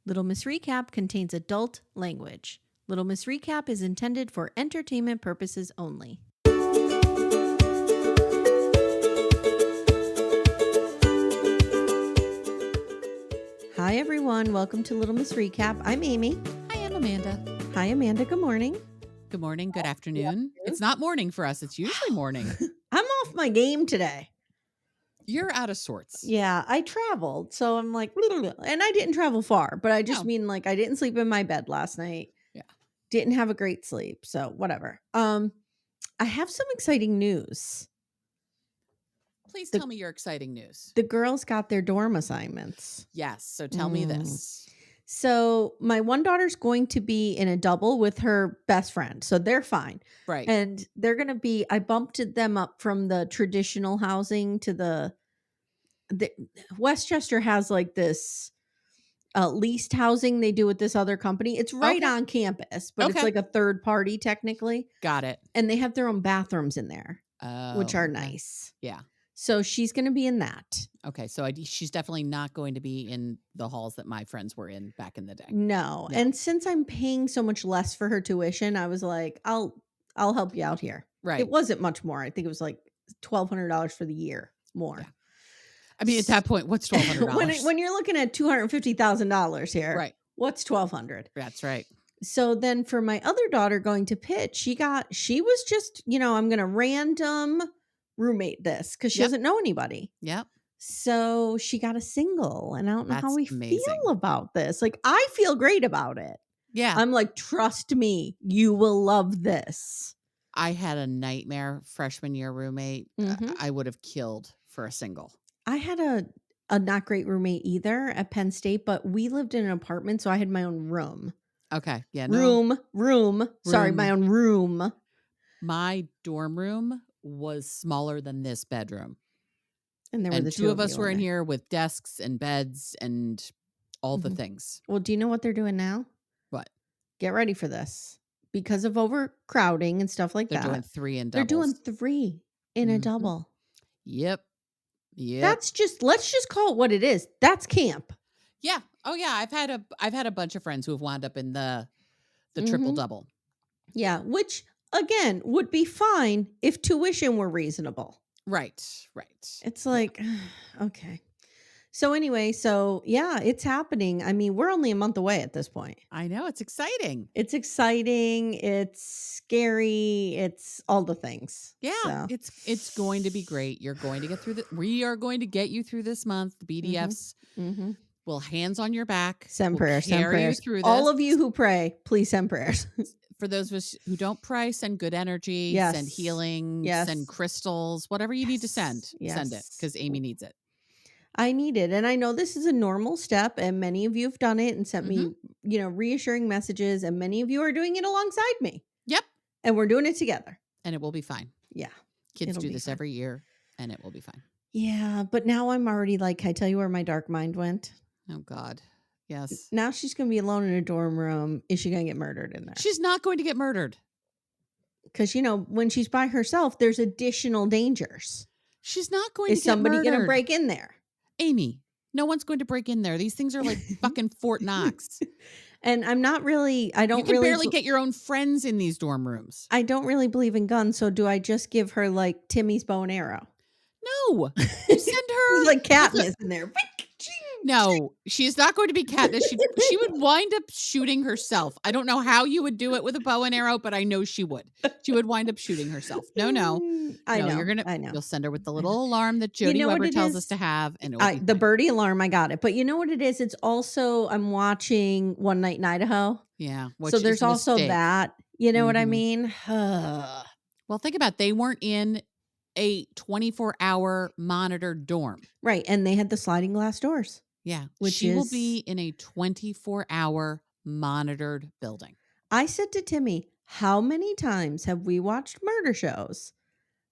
Little Miss Recap contains adult language. Little Miss Recap is intended for entertainment purposes only. Hi, everyone. Welcome to Little Miss Recap. I'm Amy. Hi, I'm Amanda. Hi, Amanda. Good morning. Good morning. Good afternoon. It's not morning for us. It's usually morning. I'm off my game today. You're out of sorts. Yeah, I traveled. So I'm like, and I didn't travel far, but I just mean like I didn't sleep in my bed last night. Yeah. Didn't have a great sleep. So whatever. I have some exciting news. Please tell me your exciting news. The girls got their dorm assignments. Yes. So tell me this. So my one daughter's going to be in a double with her best friend. So they're fine. Right. And they're going to be, I bumped them up from the traditional housing to the Westchester has like this leased housing they do with this other company. It's right on campus, but it's like a third party technically. Got it. And they have their own bathrooms in there, which are nice. Yeah. So she's going to be in that. Okay. So she's definitely not going to be in the halls that my friends were in back in the day. No. And since I'm paying so much less for her tuition, I was like, I'll help you out here. Right. It wasn't much more. I think it was like $1,200 for the year more. Yeah. I mean, at that point, what's $1,200? when you're looking at $250,000 here, right? What's $1,200? That's right. So then for my other daughter going to Pitt, she was just, I'm going to random roommate this because she doesn't know anybody. Yep. So she got a single, and I don't know how we amazing. feel about this. Like, I feel great about it. Yeah. I'm like, trust me, you will love this. I had a nightmare freshman year roommate. I would have killed for a single. I had a not great roommate either at Penn State, but we lived in an apartment, so I had my own room. Okay. Yeah. Room. Sorry, my own room. My dorm room was smaller than this bedroom. And there were the two of us were in here with desks and beds and all the things. Well, do you know what they're doing now? What? Get ready for this. Because of overcrowding and stuff like that. They're doing 3 in doubles. They're doing 3 in a double. Yep. Let's just call it what it is. That's camp. Yeah. Oh yeah. I've had a bunch of friends who have wound up in the triple double. Yeah. Which again would be fine if tuition were reasonable. Right. It's like, okay. So anyway, yeah, it's happening. I mean, we're only a month away at this point. I know. It's exciting. It's scary. It's all the things. Yeah. So. It's going to be great. You're going to get through we are going to get you through this month. The BDFs will hands on your back. Send prayers. You through this. All of you who pray, please send prayers. For those of us who don't pray, send good energy, send healing, send crystals, whatever you need to send. Send it because Amy needs it. I need it. And I know this is a normal step, and many of you have done it and sent me, reassuring messages, and many of you are doing it alongside me. Yep. And we're doing it together. And it will be fine. Yeah. Kids do this every year, and it will be fine. Yeah. But now I'm already like, can I tell you where my dark mind went? Oh, God. Yes. Now she's going to be alone in a dorm room. Is she going to get murdered in there? She's not going to get murdered. Because, when she's by herself, there's additional dangers. She's not going to get murdered. Is somebody going to break in there? Amy, no one's going to break in there. These things are like fucking Fort Knox. And I'm not really, I don't really. You can barely get your own friends in these dorm rooms. I don't really believe in guns. So do I just give her like Timmy's bow and arrow? No. You send her. like Katniss in there. No, she's not going to be Katniss. She would wind up shooting herself. I don't know how you would do it with a bow and arrow, but I know she would. She would wind up shooting herself. No. I know. You'll send her with the little alarm that Jody Weber tells us to have, and the birdie alarm. I got it. But you know what it is? It's also I'm watching One Night in Idaho. Yeah. So there's also that. You know what I mean? Well, think about it. They weren't in a 24-hour monitored dorm. Right. And they had the sliding glass doors. Yeah. She will be in a 24-hour monitored building. I said to Timmy, how many times have we watched murder shows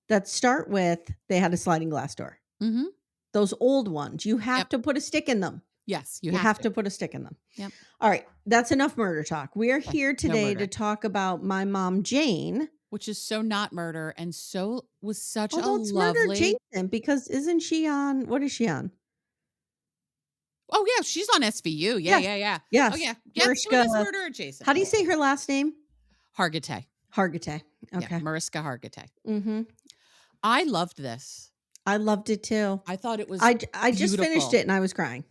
that start with they had a sliding glass door? Mm-hmm. Those old ones. You have to put a stick in them. Yes. You have to put a stick in them. Yep. All right. That's enough murder talk. We are here today to talk about my mom, Jayne. Which is so not murder and was such a it's lovely. Murder Jason, because isn't she on, what is she on? Oh, yeah, she's on SVU. Yeah, Yes. yeah, yeah. Oh, Yes. yeah. Yep, so it Mariska, is murder adjacent. how do you say her last name? Hargitay. Hargitay. Yeah, Okay. Mariska Hargitay. Mhm. I loved this. I loved it too. I thought it was I just finished beautiful. it and I was crying.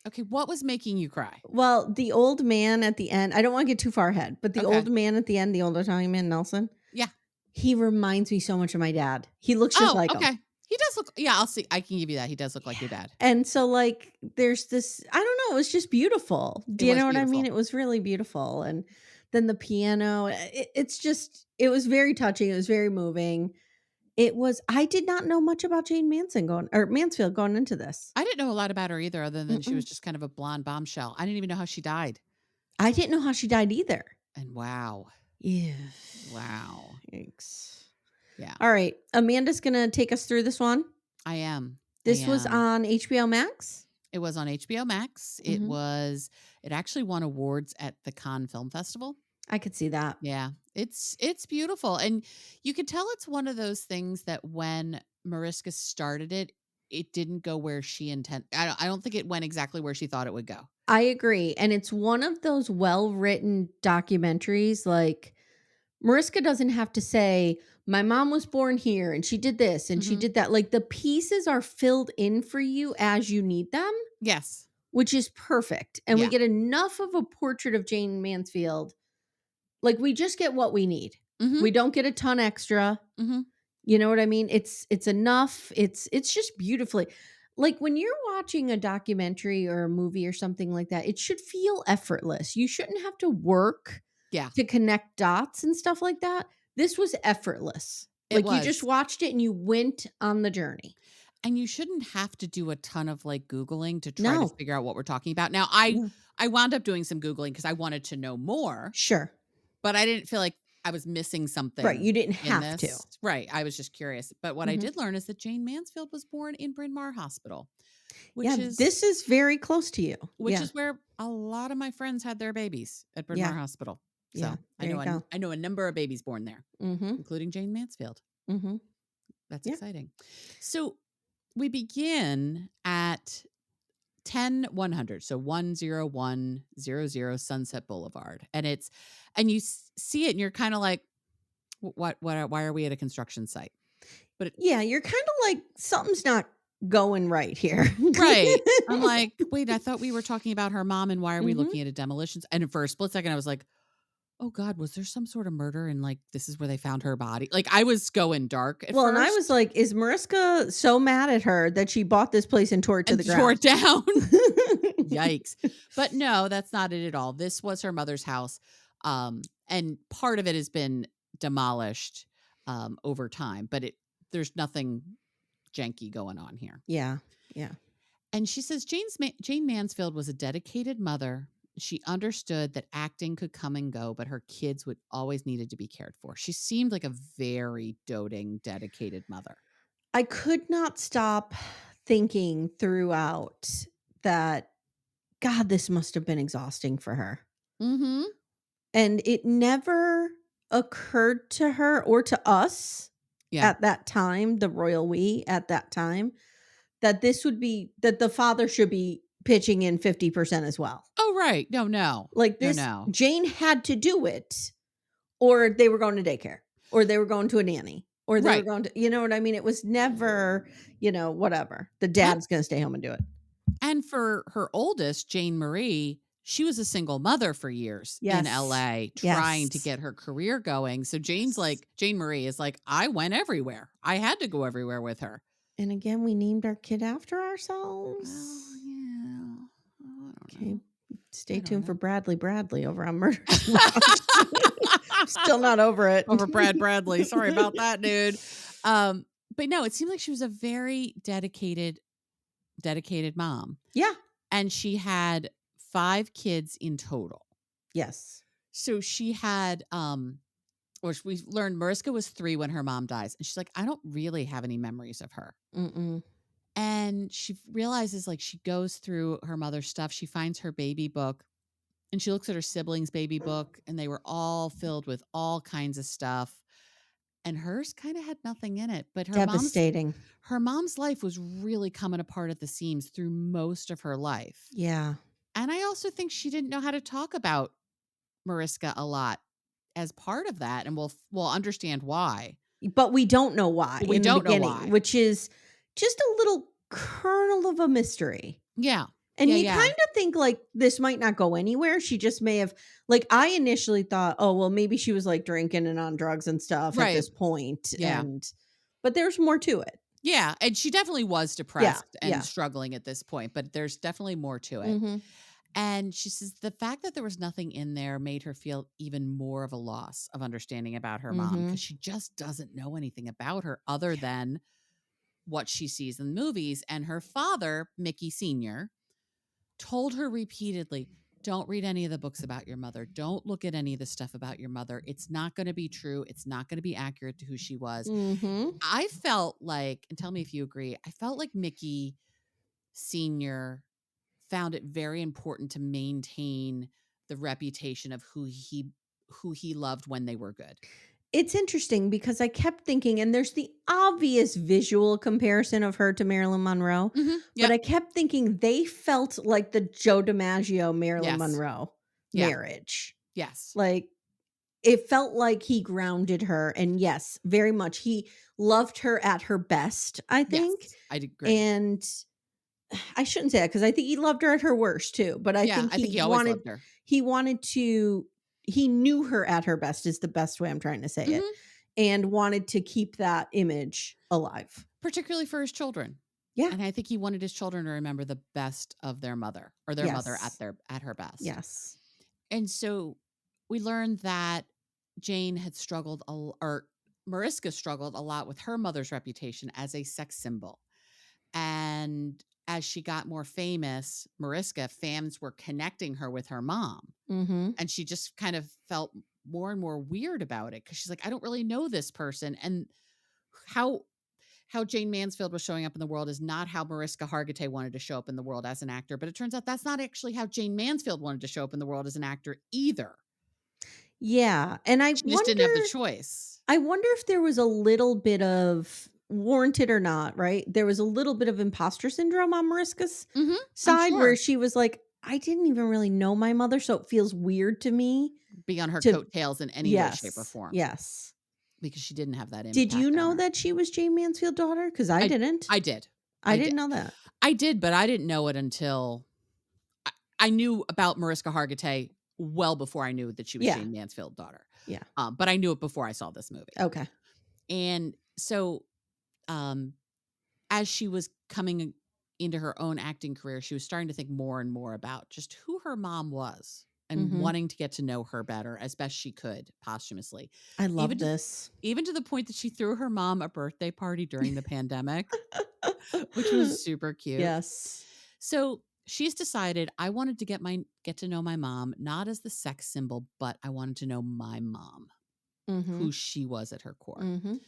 Okay, what was making you cry? Well, the old man at the end, I don't wanna get too far ahead, but the Okay. old man at the end, the old Italian man, Nelson, Yeah. he reminds me so much of my dad. He looks just Oh, like him. okay. He does look, yeah, I'll see. I can give you that. He does look like your Yeah. dad. And so, like, there's this, I don't know, it was just beautiful. It Do you was know what I mean? beautiful. It was really beautiful, and then the piano, it's just it was very touching, it was very moving. It was I did not know much about Jane Manson going or Mansfield going into this. I didn't know a lot about her either other than she was Mm-mm. just kind of a blonde bombshell. I didn't even know how she died. I didn't know how she died either. And wow. Yeah. Wow. Yikes. Yeah. All right, Amanda's gonna take us through this one. I am. I This was am. on HBO Max? It was on HBO Max. Mhm. It actually won awards at the Cannes Film Festival. I could see that. Yeah. It's beautiful. And you could tell it's one of those things that when Mariska started it, it didn't go where she I don't think it went exactly where she thought it would go. I agree, and it's one of those well-written documentaries, like, Mariska doesn't have to say, "My mom was born here, and she did this, and she Mhm. did that." Like, the pieces are filled in for you as you need them, Yes. which is perfect, and we Yeah. get enough of a portrait of Jane Mansfield. Like, we just get what we need. Mhm. We don't get a ton extra. Mhm. You know what I mean? It's enough. It's just beautifully like, when you're watching a documentary or a movie or something like that, it should feel effortless. You shouldn't have to work Yeah. to connect dots and stuff like that. This was effortless. It Like, you just was. watched it and you went on the journey. And you shouldn't have to do a ton of, like, Googling to try to No. figure out what we're talking about. Now, I No. I wound up doing some Googling because I wanted to know more, Sure. but I didn't feel like I was missing Right, something you didn't in have to. this. Right, I was just curious. But what I Mhm. did learn is that Jane Mansfield was born in Bryn Mawr Hospital, Yeah, which is this is very close to you. which Yeah. is where a lot of my friends had their babies, at Bryn Yeah. Mawr Hospital. Yeah. So, There you go. I know a number of babies born there, Mhm. including Jane Mansfield. Mhm. That's Yeah. exciting. So, we begin at 10-100, so 10100 Sunset Boulevard, and you see it, and you're kind of like, why are we at a construction site? But Yeah, you're kinda like, "Something's not going right here." right, I'm like, wait, I thought we were talking about her mom, and why are we Mhm. looking at a demolitions? And for a split second, I was like, oh God, was there some sort of murder, and like this is where they found her body? Like I was going dark at Well, and I was first like, "Is Mariska so mad at her that she bought this place and tore it to and the tore ground?" it down. Yikes. But no, that's not it at all. This was her mother's house. And part of it has been demolished over time, but there's nothing janky going on here. Yeah, yeah. And she says Jane Mansfield was a dedicated mother. She understood that acting could come and go, but her kids would always needed to be cared for. She seemed like a very doting, dedicated mother. I could not stop thinking throughout that, God, this must have been exhausting for her. Mm-hmm. And it never occurred to her or to us Yeah. at that time, the royal we at that time, that this would be that the father should be pitching in 50% as well. Oh, right. No, no. Like, No, this no. Jane had to do it, or they were going to daycare, or they were going to a nanny, or they were Right. going to, you know what I mean? It was never, whatever. The And dad's gonna stay home and do it. And for her oldest, Jane Marie, she was a single mother for years in Yes. LA trying to Yes. get her career going. So Yes. Jane Marie is like, I went everywhere. I had to go everywhere with her. And again, we named our kid after Well, ourselves. yeah. I don't Okay. know. Stay I don't tuned for know. Bradley over on Murder She Wrote. Still not over it. Over Brad Bradley. Sorry about that, dude. But no, it seemed like she was a very dedicated mom. Yeah. And she had 5 kids in total. Yes. So she had or we learned Mariska was 3 when her mom dies, and she's like, "I don't really have any memories of her." Mm-mm. And she realizes, like, she goes through her mother's stuff, she finds her baby book, and she looks at her siblings' baby book, and they were all filled with all kinds of stuff, and hers kinda had nothing in it, but Devastating. her mom's life was really coming apart at the seams through most of her life. Yeah. And I also think she didn't know how to talk about Mariska a lot as part of that, and we'll understand why. But we don't know why But we in the don't know beginning, why. which is just a little kernel of a mystery. Yeah. And Yeah, you yeah. kinda think, like, this might not go anywhere. She just may have like, I initially thought, "Oh, well, maybe she was, like, drinking and on drugs and stuff at Right. this point," Yeah. and but there's more to it. Yeah, and she definitely was Yeah, depressed and yeah. struggling at this point, but there's definitely more to it. Mhm, And she says the fact that there was nothing in there made her feel even more of a loss of understanding about her mom because mhm. she just doesn't know anything about her other than what she sees in movies. And her father, Mickey Sr., told her repeatedly, don't read any of the books about your mother. Don't look at any of the stuff about your mother. It's not going to be true. It's not going to be accurate to who she was. Mhm. I felt like, and tell me if you agree, I felt like Mickey Sr. found it very important to maintain the reputation of who he loved when they were good. It's interesting because I kept thinking and there's the obvious visual comparison of her to Marilyn Monroe, but Yep. I kept thinking they felt like the Joe DiMaggio, Marilyn Yes. Monroe Yeah. marriage. Yes. Like, it felt like he grounded her, and yes, very much. He loved her at her best, I think, Yes. I'd agree. and I shouldn't say that because I think he loved her at her worst too, but I Yeah. think I think he always loved her. he wanted to he knew her at her best is the best way I'm trying to say it, hmm and wanted to keep that image alive. Particularly for his children. Yeah. And I think he wanted his children to remember the best of their mother or their mother Yes. at her best. Yes. And so we learned that Jane had or Mariska struggled a lot with her mother's reputation as a sex symbol. And as she got more famous, Mariska, fans were connecting her with her mom. Mhm. And she just kind of felt more and more weird about it because she's like, I don't really know this person. And how Jayne Mansfield was showing up in the world is not how Mariska Hargitay wanted to show up in the world as an actor. But it turns out that's not actually how Jayne Mansfield wanted to show up in the world as an actor either. Yeah, and She just didn't have the choice. I wonder if there was a little bit of warranted or not, right? There was a little bit of imposter syndrome on Mariska's I'm side where sure. she was like, "I didn't even really know my mother, so it feels weird to me Be on her to." coattails in any way, shape, or Yes, form yes. because she didn't have that Did you impact on know her. that she was Jane Mansfield's daughter? Because I I didn't. I did. I I did. didn't know that. I did, but I didn't know it until I, I knew about Mariska Hargitay well before I knew that she was Yeah, Jane Mansfield's daughter. yeah. But I knew it before I saw this movie. Okay. And so um, as she was coming into her own acting career, she was starting to think more and more about just who her mom was and Mhm. wanting to get to know her better as best she could posthumously. I Even love to this. even to the point that she threw her mom a birthday party during the pandemic, which was super cute. Yes. So she's decided I wanted to get to know my mom, not as the sex symbol, but I wanted to know my mom, who Mhm, she was at her core. mhm.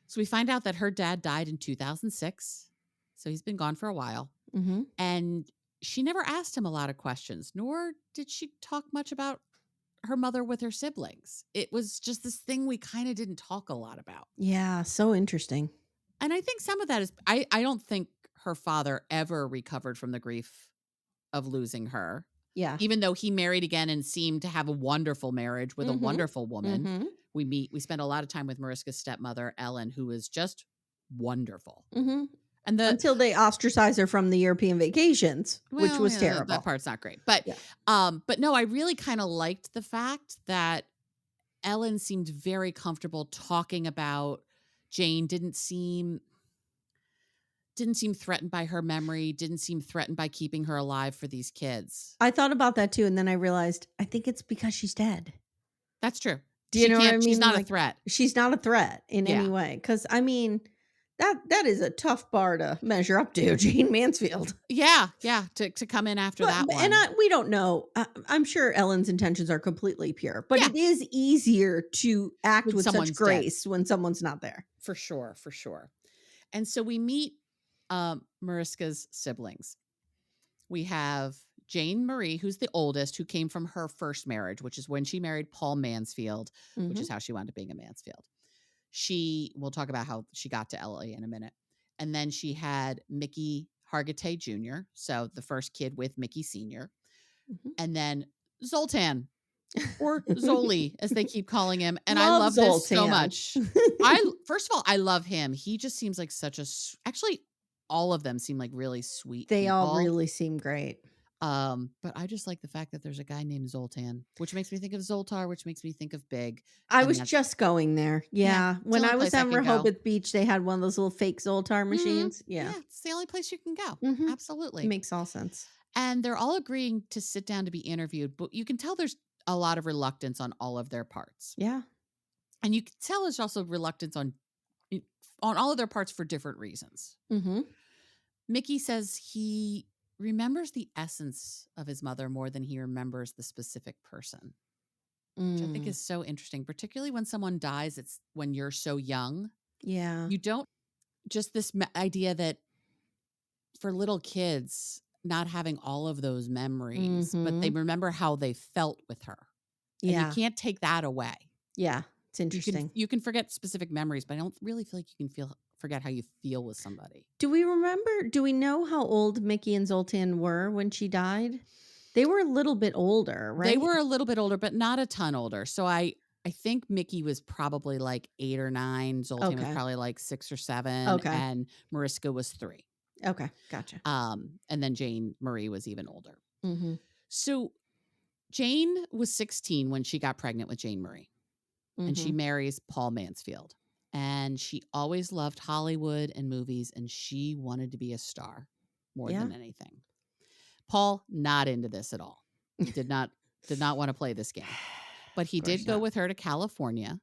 So we find out that her dad died in 2006. So he's been gone for a while. Mhm. And she never asked him a lot of questions, nor did she talk much about her mother with her siblings. It was just this thing we kind of didn't talk a lot about. Yeah, so interesting. And I think some of that is, I don't think her father ever recovered from the grief of losing her, Yeah. even though he married again and seemed to have a wonderful marriage with a Mhm. wonderful woman. Mhm. We spent a lot of time with Mariska's stepmother, Ellen, who is just wonderful. Mhm. And Until they ostracize her from the European vacations, which was that terrible. part's not great. Yeah. But no, I really kind of liked the fact that Ellen seemed very comfortable talking about Jane, didn't seem threatened by her memory, didn't seem threatened by keeping her alive for these kids. I thought about that too, and then I realized I think it's because she's dead. That's true. Do you know what I She's mean? not a Like, threat. she's not a threat in any Yeah. way. Because I mean, that is a tough bar to measure up to, Jane Mansfield. Yeah, yeah, to come in after But that and one. we don't know. I'm sure Ellen's intentions are completely pure, but Yeah, it is easier to act when with such someone's dead. grace when someone's not there. For sure, for sure. And so we meet Mariska's siblings. We have Jane Marie, who's the oldest, who came from her first marriage, which is when she married Paul Mansfield, which is Mhm. how she wound up being a Mansfield. We'll talk about how she got to LA in a minute. And then she had Mickey Hargitay Jr., so the first kid with Mickey Sr., Mhm. and then Zoltan, or Zoli, as they keep calling him. And I Love love this so Zoltan. much. First of all, I love him. He just seems like actually, all of them seem like really sweet They all people. really seem great. But I just like the fact that there's a guy named Zoltan, which makes me think of Zoltar, which makes me think of Big. I And was that's, just going there. yeah, Yeah. it's the When only I was place I on can go. Rehoboth Beach, they had one of those little fake Zoltar Mhm. machines. Yeah. Yeah, it's the only place you can go. Mhm. Absolutely. Makes all sense. And they're all agreeing to sit down to be interviewed, but you can tell there's a lot of reluctance on all of their parts. Yeah. And you can tell there's also reluctance on all of their parts for different reasons. Mhm. Mickey says he remembers the essence of his mother more than he remembers the specific person, which I think Mm. is so interesting, particularly when someone dies. It's when you're so young. Yeah. You don't just this idea that for little kids, not having all of those memories, but they Mhm. remember how they felt with her. And you Yeah. can't take that away. Yeah. It's interesting. You can forget specific memories, but I don't really feel like you can forget how you feel with somebody. Do we know how old Mickey and Zoltan were when she died? They were a little bit older, They right? were a little bit older, but not a ton older. So I think Mickey was probably like 8 or 9, Zoltan was Okay. probably like 6 or 7, Okay. and Mariska was 3. Okay. Gotcha. And then Jane Marie was even older. Mhm. So Jane was 16 when she got pregnant with Jane Marie, and she Mhm. marries Paul Mansfield. And she always loved Hollywood and movies, and she wanted to be a star more Yeah. than anything. Paul, not into this at all. Did not want to play this game. But Of he course did go not. with her to California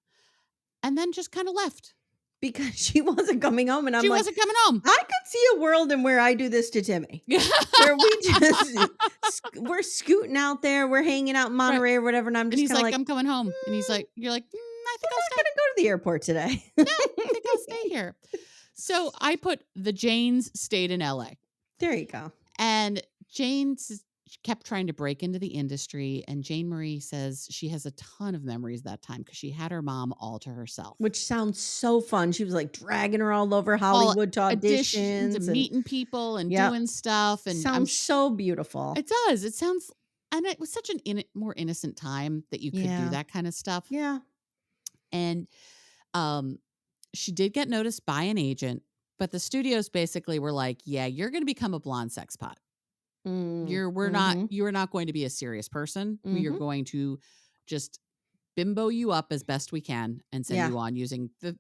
and then just kind of left. Because she wasn't coming home, and I'm She like, wasn't coming home. I could see a world in where I do this to Timmy, where we just we're scooting out there, we're hanging out in Right. Monterey or whatever, and I'm And just he's kinda like, like, I'm coming home. And he's "Mm, like, you're like, I we're think I'll not stay. gonna go to the airport today." No, I think I'll stay here. So I put the Janes stayed in LA, There you go. and kept trying to break into the industry. And Jane Marie says she has a ton of memories that time because she had her mom all to herself. Which sounds so fun. She was, like, dragging her all over All Hollywood to auditions auditions and and meeting people and yep. doing stuff. And Sounds so beautiful. it does. It sounds, and it was such an more innocent time that you could do Yeah. that kind of stuff. Yeah. And um, she did get noticed by an agent, but the studios basically were like, "Yeah, you're going to become a blonde sex pot. Mm. Mhm. You are not going to be a serious person. We are Mhm. going to just bimbo you up as best we can and send Yeah. you on using the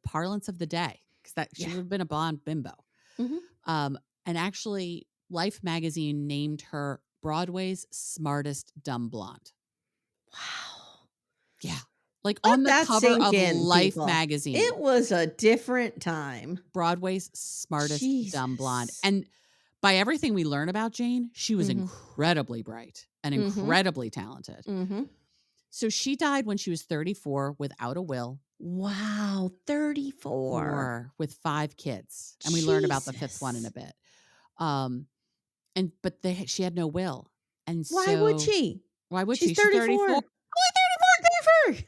parlance of the day because that she Yeah. would have been a blonde bimbo." Mhm. Um, and actually, Life magazine named her Broadway's smartest dumb blonde. Wow. Yeah. Like Let on the that cover sink of in, Life people. magazine, It was a different time. Broadway's smartest dumb blonde. Jesus. And by everything we learn about Jane, she was Mhm. incredibly bright and Mhm. incredibly talented. Mhm. So she died when she was 34 without a will, Wow, 34. or with 5 kids. And we learn about the 5th one in a Jesus. bit. Um, she had no will. And Why would so she? why would She's she? She's 34. 34. Only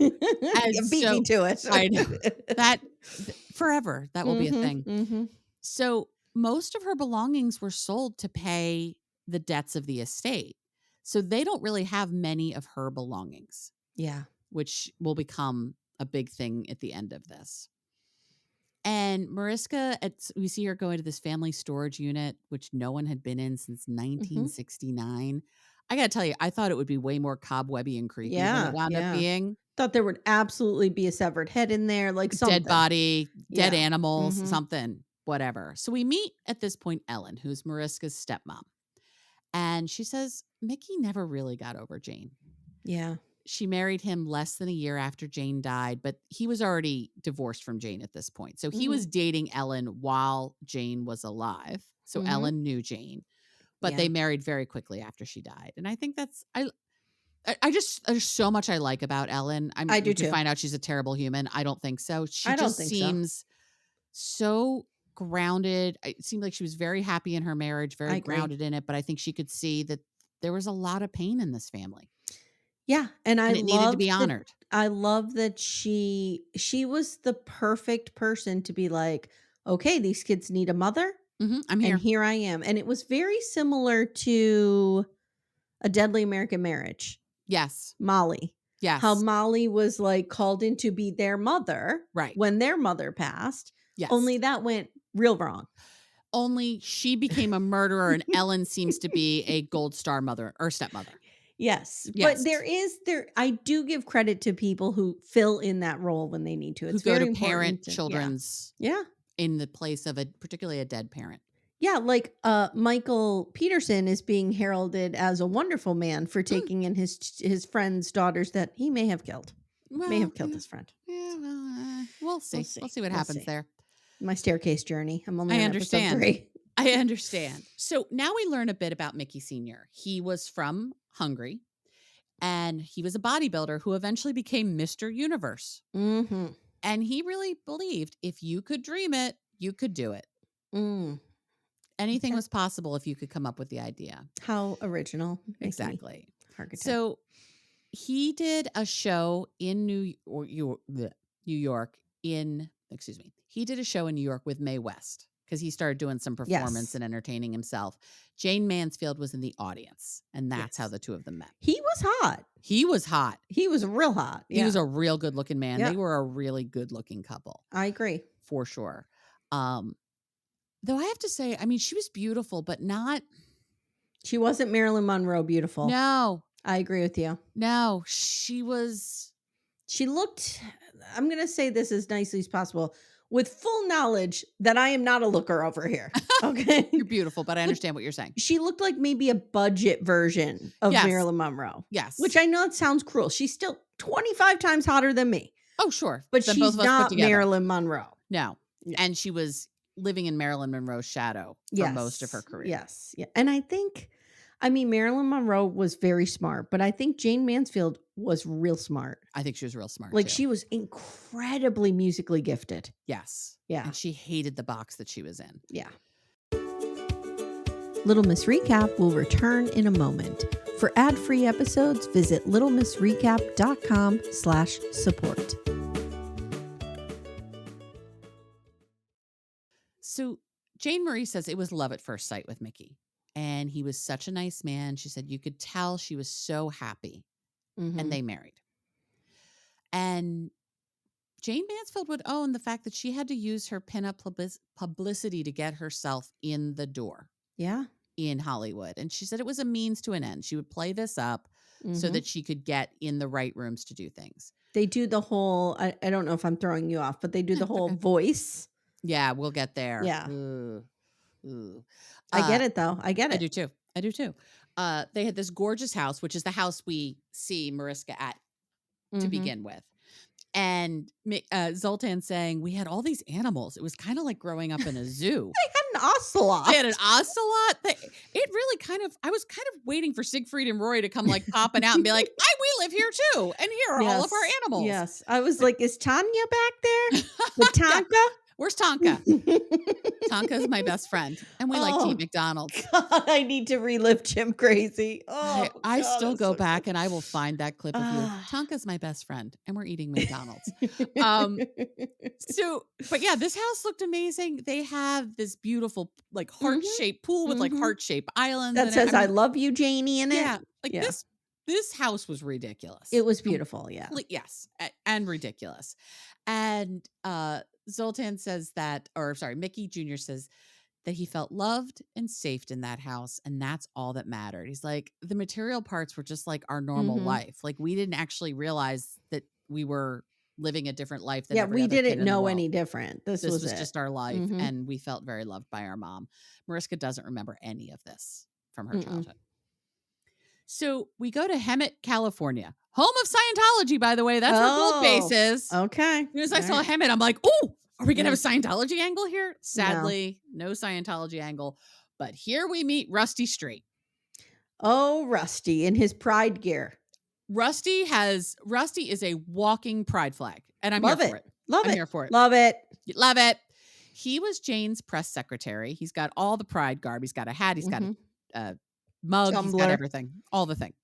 34. And Yeah, beat me so to it. I know that forever that will be a Mhm. thing. Mhm. So most of her belongings were sold to pay the debts of the estate. So they don't really have many of her belongings, Yeah. which will become a big thing at the end of this. And Mariska, we see her going to this family storage unit, which no one had been in since Mhm. 1969. I got to tell you, I thought it would be way more cobwebby and creepy than it Yeah, wound up yeah. being. Thought there would absolutely be a severed head in there, like Dead something. body, dead Yeah. animals, Mhm. something, whatever. So we meet at this point Ellen, who's Mariska's stepmom. And she says Mickey never really got over Jane. Yeah. She married him less than a year after Jane died, but he was already divorced from Jane at this point. So he Mhm. was dating Ellen while Jane was alive. So Mhm. Ellen knew Jane, but Yeah. they married very quickly after she died. And I think I just there's so much I like about Ellen. I We do could too. find out she's a terrible human. I don't think so. She I don't just think so. seems so grounded. It seemed like she was very happy in her marriage, I very agree. grounded in it, but I think she could see that there was a lot of pain in this family. Yeah, and and it needed to be honored. I love that she was the perfect person to be like, "Okay, these kids need a mother, I'm and here. here I am." And it was very similar to A Deadly American Marriage, Yes. Molly. How Yes. Molly was, like, called in to be their mother Right. when their mother passed, Yes. only that went real wrong. Only she became a murderer and Ellen seems to be a gold star mother or stepmother. Yes, but Yes. there I do give credit to people who fill in that role when they need to. Who It's go to very parent important to yeah. children's Yeah. in the place of a particularly a dead parent. Yeah, like, Michael Peterson is being heralded as a wonderful man for Mm, taking in his friend's daughters that he may have killed. May well, have killed his friend. yeah, well, we'll We'll see. We'll see, see what we'll happens see. there. My staircase journey. I'm only I on episode understand. 3. I understand. So now we learn a bit about Mickey Sr. He was from Hungary and he was a bodybuilder who eventually became Mr. Universe. Mhm. And he really believed if you could dream it, you could do it. Mm. Anything Okay. was possible if you could come up with the idea. How original, Mickey Exactly. Hargitay. So he did a show in New York in excuse me. He did a show in New York with Mae West because he started doing some performance Yes. and entertaining himself. Jayne Mansfield was in the audience, and that's how Yes. the two of them met. He was hot. He was hot. He was real hot. He was Yeah. a real good looking man. Yeah, They were a really good looking couple I agree. for sure. Um, though I have to say, I mean, she was beautiful, but not She wasn't Marilyn Monroe beautiful. no, I agree with you. no, she was She looked I'm gonna say this as nicely as possible, with full knowledge that I am not a looker over here, okay? you're beautiful, but I But understand what you're saying. she looked like maybe a budget version of Yes. Marilyn Monroe, which Yes. I know it sounds cruel. She's still 25 times hotter than me, Oh, sure. but Then both she's of us put not together. Marilyn Monroe. No. Yeah. And she was living in Marilyn Monroe's shadow for most of her Yes. career. Yes. Yeah. And I mean, Marilyn Monroe was very smart, but I think Jayne Mansfield was real smart. I think she was real smart Like, too. she was incredibly musically gifted. Yes. Yeah. And she hated the box that she was in. Yeah. Little Miss Recap will return in a moment. For ad-free episodes, visit littlemissrecap.com/support. So Jane Marie says it was love at first sight with Mickey. And he was such a nice man. She said you could tell she was so happy. And Mhm. they married. And Jane Mansfield would own the fact that she had to use her pinup publicity to get herself in the door Yeah. in Hollywood. And she said it was a means to an end. She would play this up so Mhm. that she could get in the right rooms to do things. They do the whole I don't know if I'm throwing you off, but they do Yeah, the it's whole okay. voice. Yeah, we'll get there. Yeah. Ugh, ugh. I get Uh, it, though. I get I it. do too. I do too. They had this gorgeous house, which is the house we see Mariska at to Mhm. begin with. And Zoltan saying, we had all these animals. It was kind of like growing up in a zoo. They had an They had an ocelot. ocelot. It really I was kind of waiting for Siegfried and Roy to come like popping out and be like, we live here too. And here are all of our Yes. animals. Yes. I was like, "Is Tanya back there with Yeah. Tonka?" Where's Tonka? Tonka is my best friend. And we like to eat Oh, McDonald's. God, I need to relive Jim Crazy. Oh, I God, still it's go so back good. and I will find that clip of you. Ah. Tonka's my best friend, and we're eating McDonald's. Um, but yeah, this house looked amazing. They have this beautiful, like Mhm, heart-shaped pool with like mhm. heart-shaped islands That in it. I says, "I mean, love you, Janie" in it. yeah, like Yeah. this house was ridiculous. It was beautiful, yeah. Yes, and ridiculous. And Zoltan says that, or sorry, Mickey Jr. says that he felt loved and safe in that house, and that's all that mattered. He's like, the material parts were just like our normal Mhm. life. Like we didn't actually realize that we were living a different life than Yeah, every we other kid didn't in the know world. any different. This This was was it. just our life, Mhm. and we felt very loved by our mom. Mariska doesn't remember any of this from her Mm-mm. childhood. So we go to Hemet, California, home of Scientology, by the way. That's where Gold Base Oh, is. okay. As soon as I saw Alright. Hemet, I'm like, oh, are we going to have Mm. a Scientology angle here? No. Sadly, no Scientology angle. But here we meet Rusty Straight. Oh, Rusty in his pride gear. Rusty is a walking pride flag, and I'm here Love for it. it. Love I'm it. here for it. Love it. Love it. He was Jane's press secretary. He's got all the pride garb. He's got a hat. He's got Mhm. a mug. He's got Tumblr. everything. All the thing.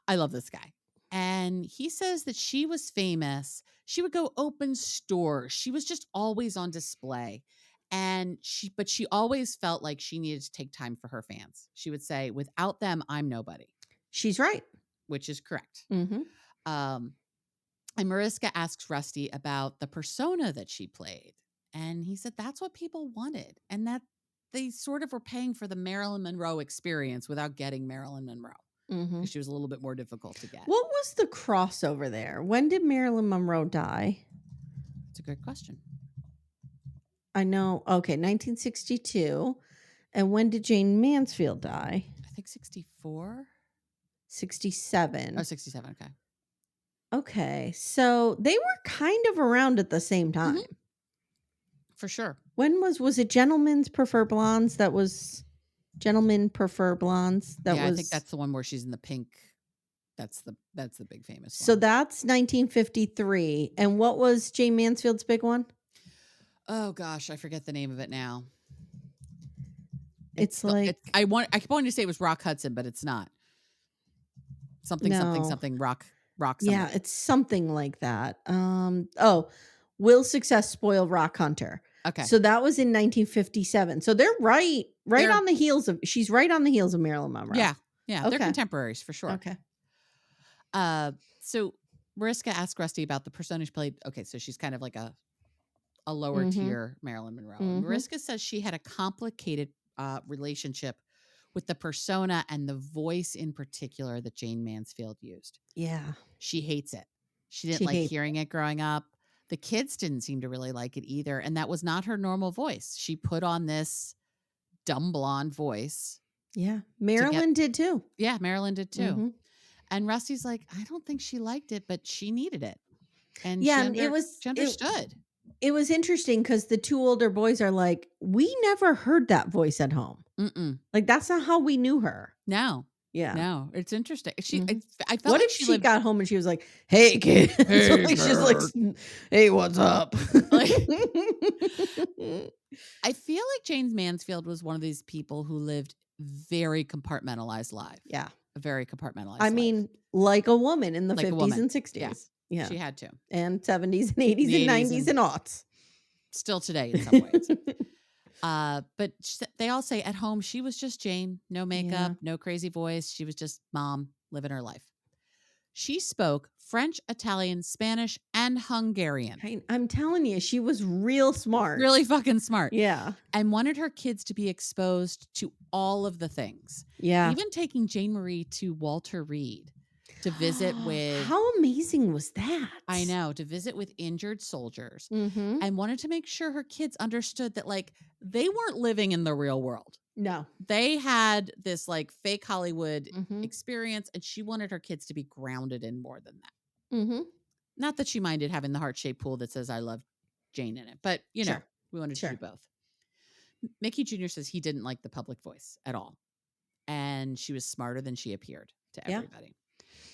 I love this guy. And he says that she was famous. She would go open stores. She was just always on display. But she always felt like she needed to take time for her fans. She would say, without them, I'm nobody, She's right. which is correct. Mhm. Um, and Mariska asks Rusty about the persona that she played. And he said that's what people wanted. And that they sort of were paying for the Marilyn Monroe experience without getting Marilyn Monroe because Mhm. she was a little bit more difficult to get. What was the crossover there? When did Marilyn Monroe die? It's a good question. I know. Okay, 1962. And when did Jayne Mansfield die? I think 64. Oh, 67. 67. Okay. Okay. So they were kind of around at the same Mhm. time. For sure. When was it Gentlemen's Prefer Blondes? That was Gentlemen Prefer Blondes. That Yeah, I think was that's the one where she's in the pink. That's the big famous so one. that's 1953. And what was Jayne Mansfield's big one? Oh gosh, I forget the name of it now. It's like I keep wanting to say it was Rock Hudson, but it's not. Something something no. something rock Yeah, somebody. it's something like that. Will Success Spoil Rock Hunter? Okay. So that was in 1957. So they're right They're on the heels of she's right on the heels of Marilyn Monroe. yeah, yeah, they're Okay. contemporaries for sure. Okay. So Mariska asked Rusty about the persona she played. Okay, so she's kind of like a lower Mhm. tier Marilyn Monroe. And Mhm. Mariska says she had a complicated relationship with the persona and the voice in particular that Jayne Mansfield used. Yeah. She hates it. She didn't She like hates hearing it growing up. The kids didn't seem to really like it either. And that was not her normal voice. She put on this dumb blonde voice Yeah. to get, Marilyn did too. yeah, Marilyn did too. Mhm. And Rusty's like, I don't think she liked it, but she needed it. And Yeah, and she understood. it was interesting cuz the two older boys are like, "We never heard that voice at home." Mm-mm. Like that's not how we knew her. No, Yeah. no, it's interesting. Mhm. I felt What like if she she lived got home and she was like, "Hey, kids." hey Like, she's like, kid. "Hey, what's up?" Like I feel like Jayne Mansfield was one of these people who lived very compartmentalized life. Yeah. A very I compartmentalized life. mean, like a woman in the Like a 50s woman. and Yeah. 60s. Yeah. She had to. And 70s and In 80s the and 80s 90s and and aughts. still today in some ways. But they all say at home she was just Jane, no makeup, Yeah. no crazy voice. She was just mom living her life. She spoke French, Italian, Spanish, and Hungarian. I'm telling you, she was real smart. Really fucking smart. Yeah. And wanted her kids to be exposed to all of the things. Yeah. Even taking Jane Marie to Walter Reed to visit with How amazing was I that? know, to visit with injured soldiers Mhm. and wanted to make sure her kids understood that like they weren't living in the real world. No. They had this like fake Hollywood Mhm. experience and she wanted her kids to be grounded in more than that. Mhm. Not that she minded having the heart-shaped pool that says I love Jane in it, but Sure. we wanted to do Sure. both. Mickey Jr. says he didn't like the public voice at all. And she was smarter than she appeared to Yeah. everybody.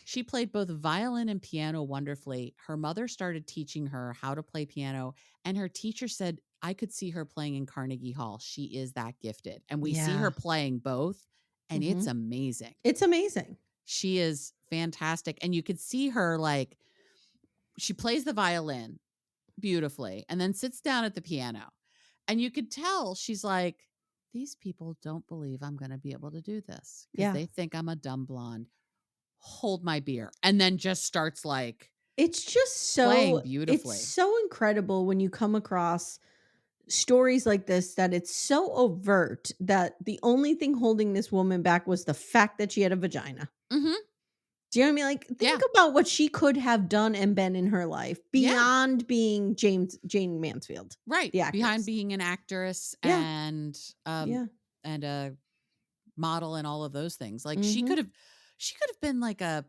She played both violin and piano wonderfully. Her mother started teaching her how to play piano, and her teacher said, I could see her playing in Carnegie Hall. She is that gifted. And we see her Yeah. playing both, and it's Mhm. amazing. It's amazing. She is fantastic. And you could see her like, she plays the violin beautifully and then sits down at the piano. And you could tell she's like, these people don't believe I'm going to be able to do this because Yeah. they think I'm a dumb blonde. Hold my beer. And then just starts like It's just playing it's beautifully. so incredible when you come across stories like this that it's so overt that the only thing holding this woman back was the fact that she had a vagina. Mhm. Do you know what I mean? Like, think Yeah. about what she could have done and been in her life Yeah. beyond being Jane Mansfield, Right. the Behind actress. being an actress Yeah, um yeah. and a model and all of those things. Like Mhm. she could have been like a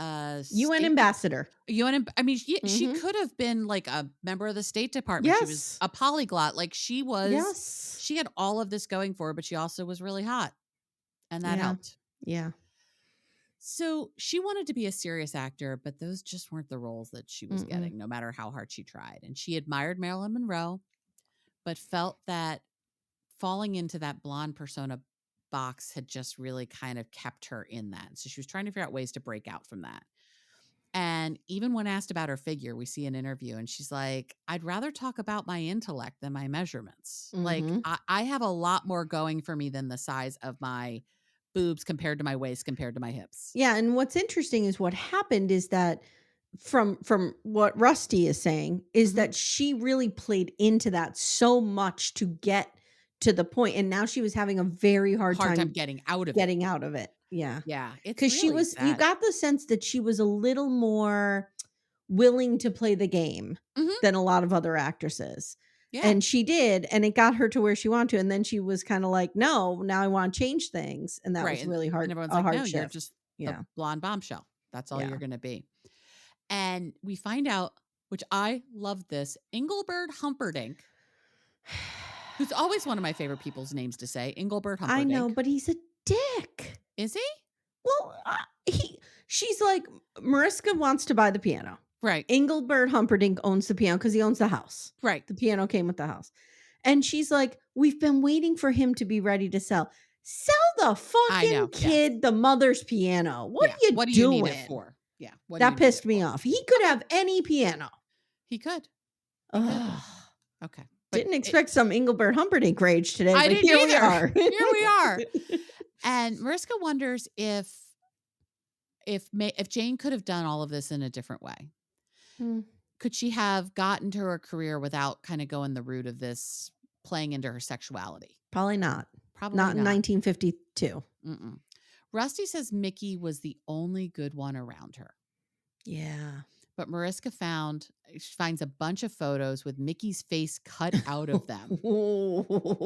UN state ambassador. I mean, she Mhm. could have been like a member of the State Department. She was Yes. a polyglot. Like Yes. she had all of this going for her, but she also was really hot. And that Yeah. helped. Yeah. So she wanted to be a serious actor, but those just weren't the roles that she was Mm-mm. getting, no matter how hard she tried. And she admired Marilyn Monroe, but felt that falling into that blonde persona box had just really kind of kept her in that. So she was trying to figure out ways to break out from that. And even when asked about her figure, we see an interview and she's like, I'd rather talk about my intellect than my measurements. Like, Mhm. I have a lot more going for me than the size of my boobs compared to my waist, compared to my hips. Yeah, and what's interesting is what happened is that from what Rusty is saying is Mhm. that she really played into that so much to get to the point, and now she was having a very hard Hard time time getting out of it. getting out of it. Yeah. Yeah, it's 'Cause she really was you sad. got the sense that she was a little more willing to play the game Mhm. than a lot of other actresses. Yeah, And she did, and it got her to where she wanted to, and then she was kinda like, "No, now I wanna change things," and that right, was really and hard everyone's a like, hard "No, you're shift. just the Yeah, blonde bombshell. That's all you're yeah. gonna be." And we find out, which I love this, Engelbert Humperdinck, who's always one of my favorite people's names to say, Engelbert I know, Humperdinck. but he's a dick. Is he? Well, he she's like, Mariska wants to buy the piano. Right, Engelbert Humperdinck owns the piano because he owns the house. right. The piano came with the house. And she's like, "We've been waiting for him to be ready to sell." Sell the I fucking know, yes. kid the mother's piano. What Yeah, are you what do you need it doing? for? Yeah, what do you That need it pissed me for? off. He could Okay, have any piano. he could, he could. Ugh. Okay, but Didn't it expect some Engelbert Humperdinck rage today, I but didn't here we either. are. Here we are. And Mariska wonders if Jane could have done all of this in a different way. Mm, Could she have gotten to her career without kinda going the route of this playing into her sexuality? probably not. Probably Not in not. 1952. Mm-mm. Rusty says Mickey was the only good one around her. Yeah. But Mariska she finds a bunch of photos with Mickey's face cut out of them.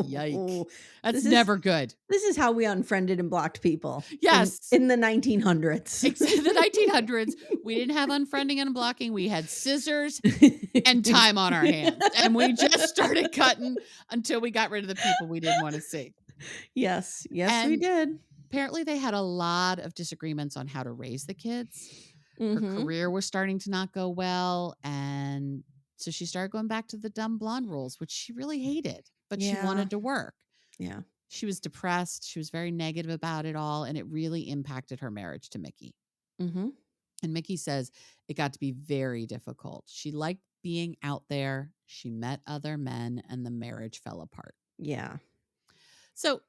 Yike. That's This is never good. this is how we unfriended and blocked people Yes. in the 1900s. In the 1900s, we didn't have unfriending and blocking. We had scissors and time on our hands. And we just started cutting until we got rid of the people we didn't want to see. Yes, yes, we And did. apparently they had a lot of disagreements on how to raise the kids. Her Mhm. career was starting to not go well, and so she started going back to the dumb blonde rules, which she really hated, but she Yeah, wanted to work. yeah. She was depressed, she was very negative about it all, and it really impacted her marriage to Mickey. Mhm. And Mickey says it got to be very difficult. She liked being out there, she met other men, and the marriage fell apart. Yeah. So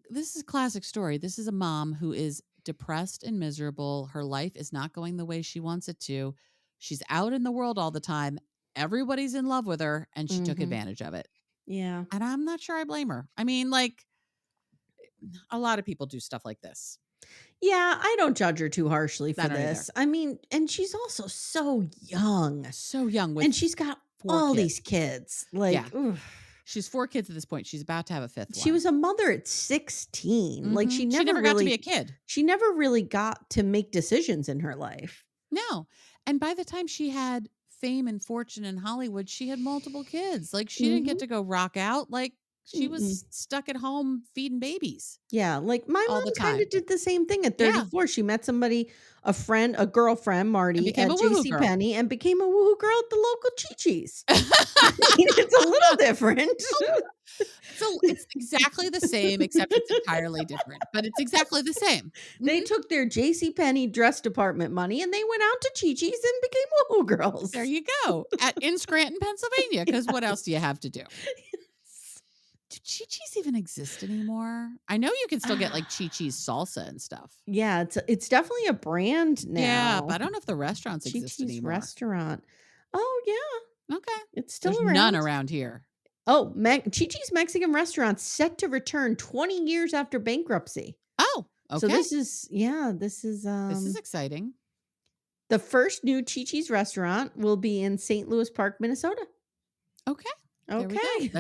this is a classic story. This is a mom who is depressed and miserable. Her life is not going the way she wants it to. She's out in the world all the time. Everybody's in love with her, and she took Mhm. advantage of it. Yeah. And I'm not sure I blame her. I mean, like, a lot of people do stuff like this. Yeah, I don't judge her too harshly I for don't either. this. I mean, and she's also so young, So young with and she's got four all kids. these kids. Yeah. Like, oof. She's four kids at this point. She's about to have a fifth She one. was a mother at 16. Like, She never got to be a kid. she never really got to make decisions in her life. No. And by the time she had fame and fortune in Hollywood, she had multiple kids. Like, she didn't get Mhm. to go rock out. Like, she Mm-mm. was stuck at home feeding babies Yeah, like, my all the mom kinda time. did the same thing at Yeah. 34. She met somebody, a friend, a girlfriend, And Marty, became a at woohoo JC girl. Penney, and became a woohoo girl at the local Chi-Chi's. I mean, it's a little different. So it's exactly the same, except it's entirely different, but it's exactly the same. They Mhm. took their JC Penney dress department money, and they went out to Chi-Chi's and became woohoo There girls. you go. In Scranton, Pennsylvania, because what else do you have to do? Do Chi-Chi's even exist anymore? I know you can still get, like, Ah, Chi-Chi's salsa and stuff. yeah, it's definitely a brand Yeah, but now. I don't know if the restaurants exist Chi-Chi's anymore. restaurant. Oh, yeah, Okay. it's still There's none around. around here. Oh, Chi-Chi's Mexican restaurant set to return 20 years after bankruptcy. Oh, So okay. this is yeah, this is, This is exciting. the first new Chi-Chi's restaurant will be in St. Louis Park, Minnesota. Okay. There we go. Okay.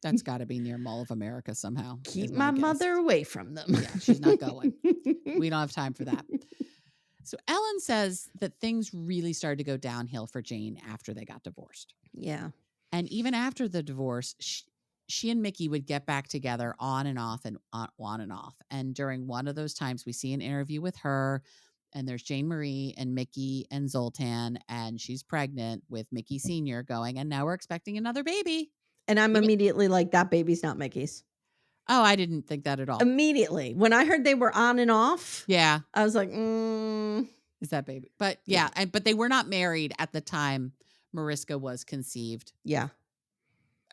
That's gotta be near Mall of America somehow, Keep is my my guess. mother away from them. Yeah, she's not going. We don't have time for that. So Ellen says that things really started to go downhill for Jane after they got divorced. Yeah. And even after the divorce, she and Mickey would get back together on and off and on and off. And during one of those times, we see an interview with her, and there's Jane Marie and Mickey and Zoltan, and she's pregnant with Mickey Sr. going, and now we're expecting another baby. And I'm Even immediately like, "That baby's not Mickey's." Oh, I didn't think that at all. Immediately. When I heard they were on and off, Yeah. I was like, "Mm." Is that baby? But Yeah. yeah, but they were not married at the time Mariska was conceived. Yeah.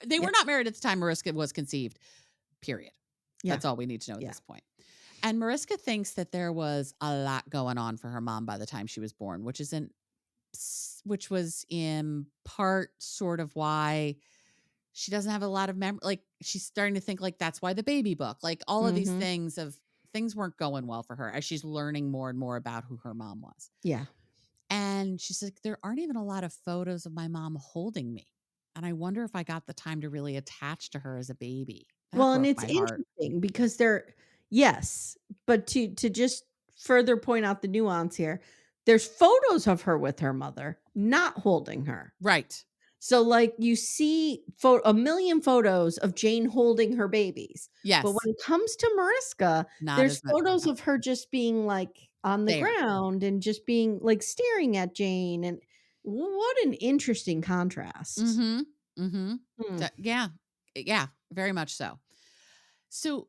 They were Yep. not married at the time Mariska was conceived. Period. Yeah. That's all we need to know at Yeah. this point. And Mariska thinks that there was a lot going on for her mom by the time she was born, which was in part sort of why she doesn't have a lot of memory. Like she's starting to think like that's why the baby book, like all of these Mhm. things weren't going well for her as she's learning more and more about who her mom was. Yeah. And she's like, there aren't even a lot of photos of my mom holding me. And I wonder if I got the time to really attach to her as a baby. That Well, and broke it's my heart. interesting because they're yes, but to just further point out the nuance here, there's photos of her with her mother, not holding her. Right. So, like, you see a million photos of Jayne holding her babies, but when Yes. it comes to Mariska, Not there's as much. photos of her just being, like, on the There. ground and just being, like, staring at Jayne, and what an interesting contrast. Mhm. Mhm. Hmm. Yeah. Yeah, very much so. So,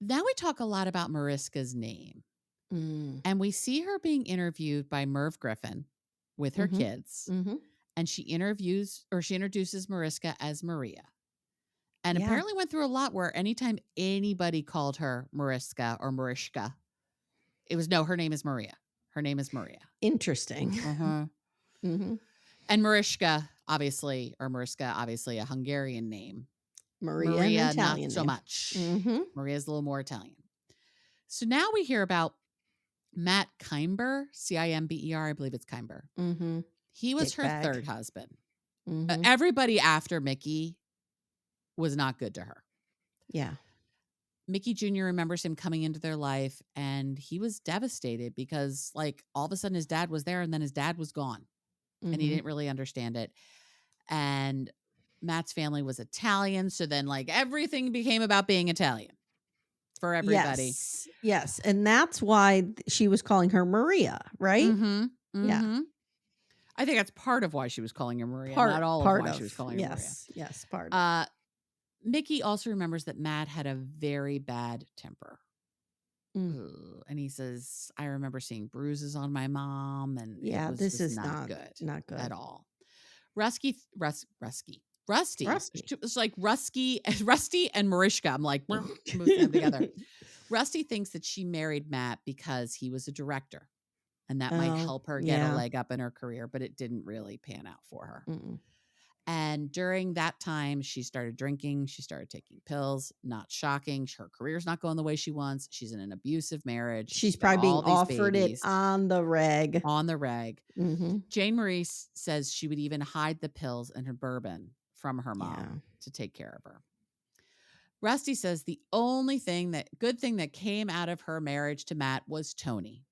now we talk a lot about Mariska's name, Mm. and we see her being interviewed by Merv Griffin with her Mhm. kids, Mhm. and she introduces Mariska as Maria. And Yeah. apparently went through a lot where anytime anybody called her Mariska or Mariska, it was, "No, her name is Maria. Her name is Maria." Interesting. Uh-huh. Mhm. And Mariska, obviously a Hungarian name. Maria, an Maria, not Italian so name. much. Mhm. Maria's a little more Italian. So now we hear about Matt Kimber, Cimber, I believe it's Kimber. Mhm. He was her Dickbag. third husband. Mhm. Everybody after Mickey was not good to her. Yeah. Mickey Jr. remembers him coming into their life and he was devastated because, like, all of a sudden his dad was there and then his dad was gone and he Mhm. didn't really understand it. And Matt's family was Italian. So then, like, everything became about being Italian for everybody. Yes. Yes, and that's why she was calling her Maria, right? Mm hmm. Mm Yeah. hmm. I think that's part of why she was calling her Maria, not Part all of part why she was of. calling her Maria. Yes. Yes, part of. Uh, Mickey also remembers that Matt had a very bad temper. Mm. Ugh, and he says, I remember seeing bruises on my mom, and it Yeah, was this just is not good not at good. all. Rusty. Rusty. It's like Rusty and Mariska. I'm like, we're moving them together. Rusty thinks that she married Matt because he was a director and that might Oh, help her get a yeah. leg up in her career, but it didn't really pan out for her. Mm-mm. And during that time, she started drinking. She started taking pills. Not shocking. Her career's not going the way she wants. She's in an abusive marriage. She's She's got probably being all these offered it babies on the reg. on the reg. Mhm. Jane Marie says she would even hide the pills and her bourbon from her Yeah. mom to take care of her. Rusty says the only good thing that came out of her marriage to Matt was Tony.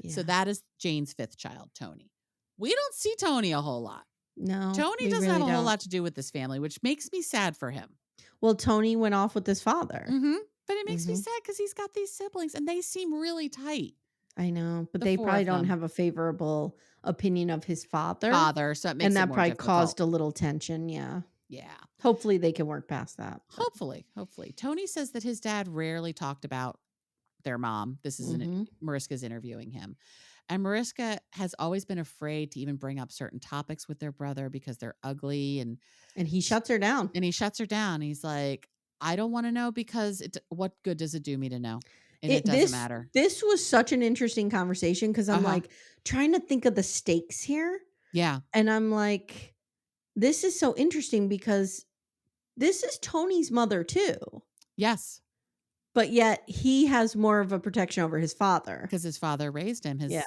So Yeah. that is Jane's fifth child, Tony. We don't see Tony a whole lot. No, Tony we doesn't have really a whole don't. lot to do with this family, which makes me sad for him. Well, Tony went off with his father. Mhm. But it makes me Mhm. sad because he's got these siblings and they seem really tight, I know, but the they four probably of don't them. have a favorable opinion of his father, Father, so it and makes it that more probably difficult. caused a little tension, yeah. Yeah. Hopefully, they can work past that, but Hopefully. Tony says that his dad rarely talked about their mom. This is mhm, Mariska's interviewing him. And Mariska has always been afraid to even bring up certain topics with their brother because they're ugly and he shuts her down. and he shuts her down. He's like, I don't want to know because what good does it do me to know? And It it doesn't this matter. this was such an interesting conversation because 'cause I'm, Uh-huh. like, trying to think of the stakes here, Yeah. and I'm like, "This is so interesting because this is Tony's mother too, Yes. but yet he has more of a protection over his father." Because his father raised him. Yeah,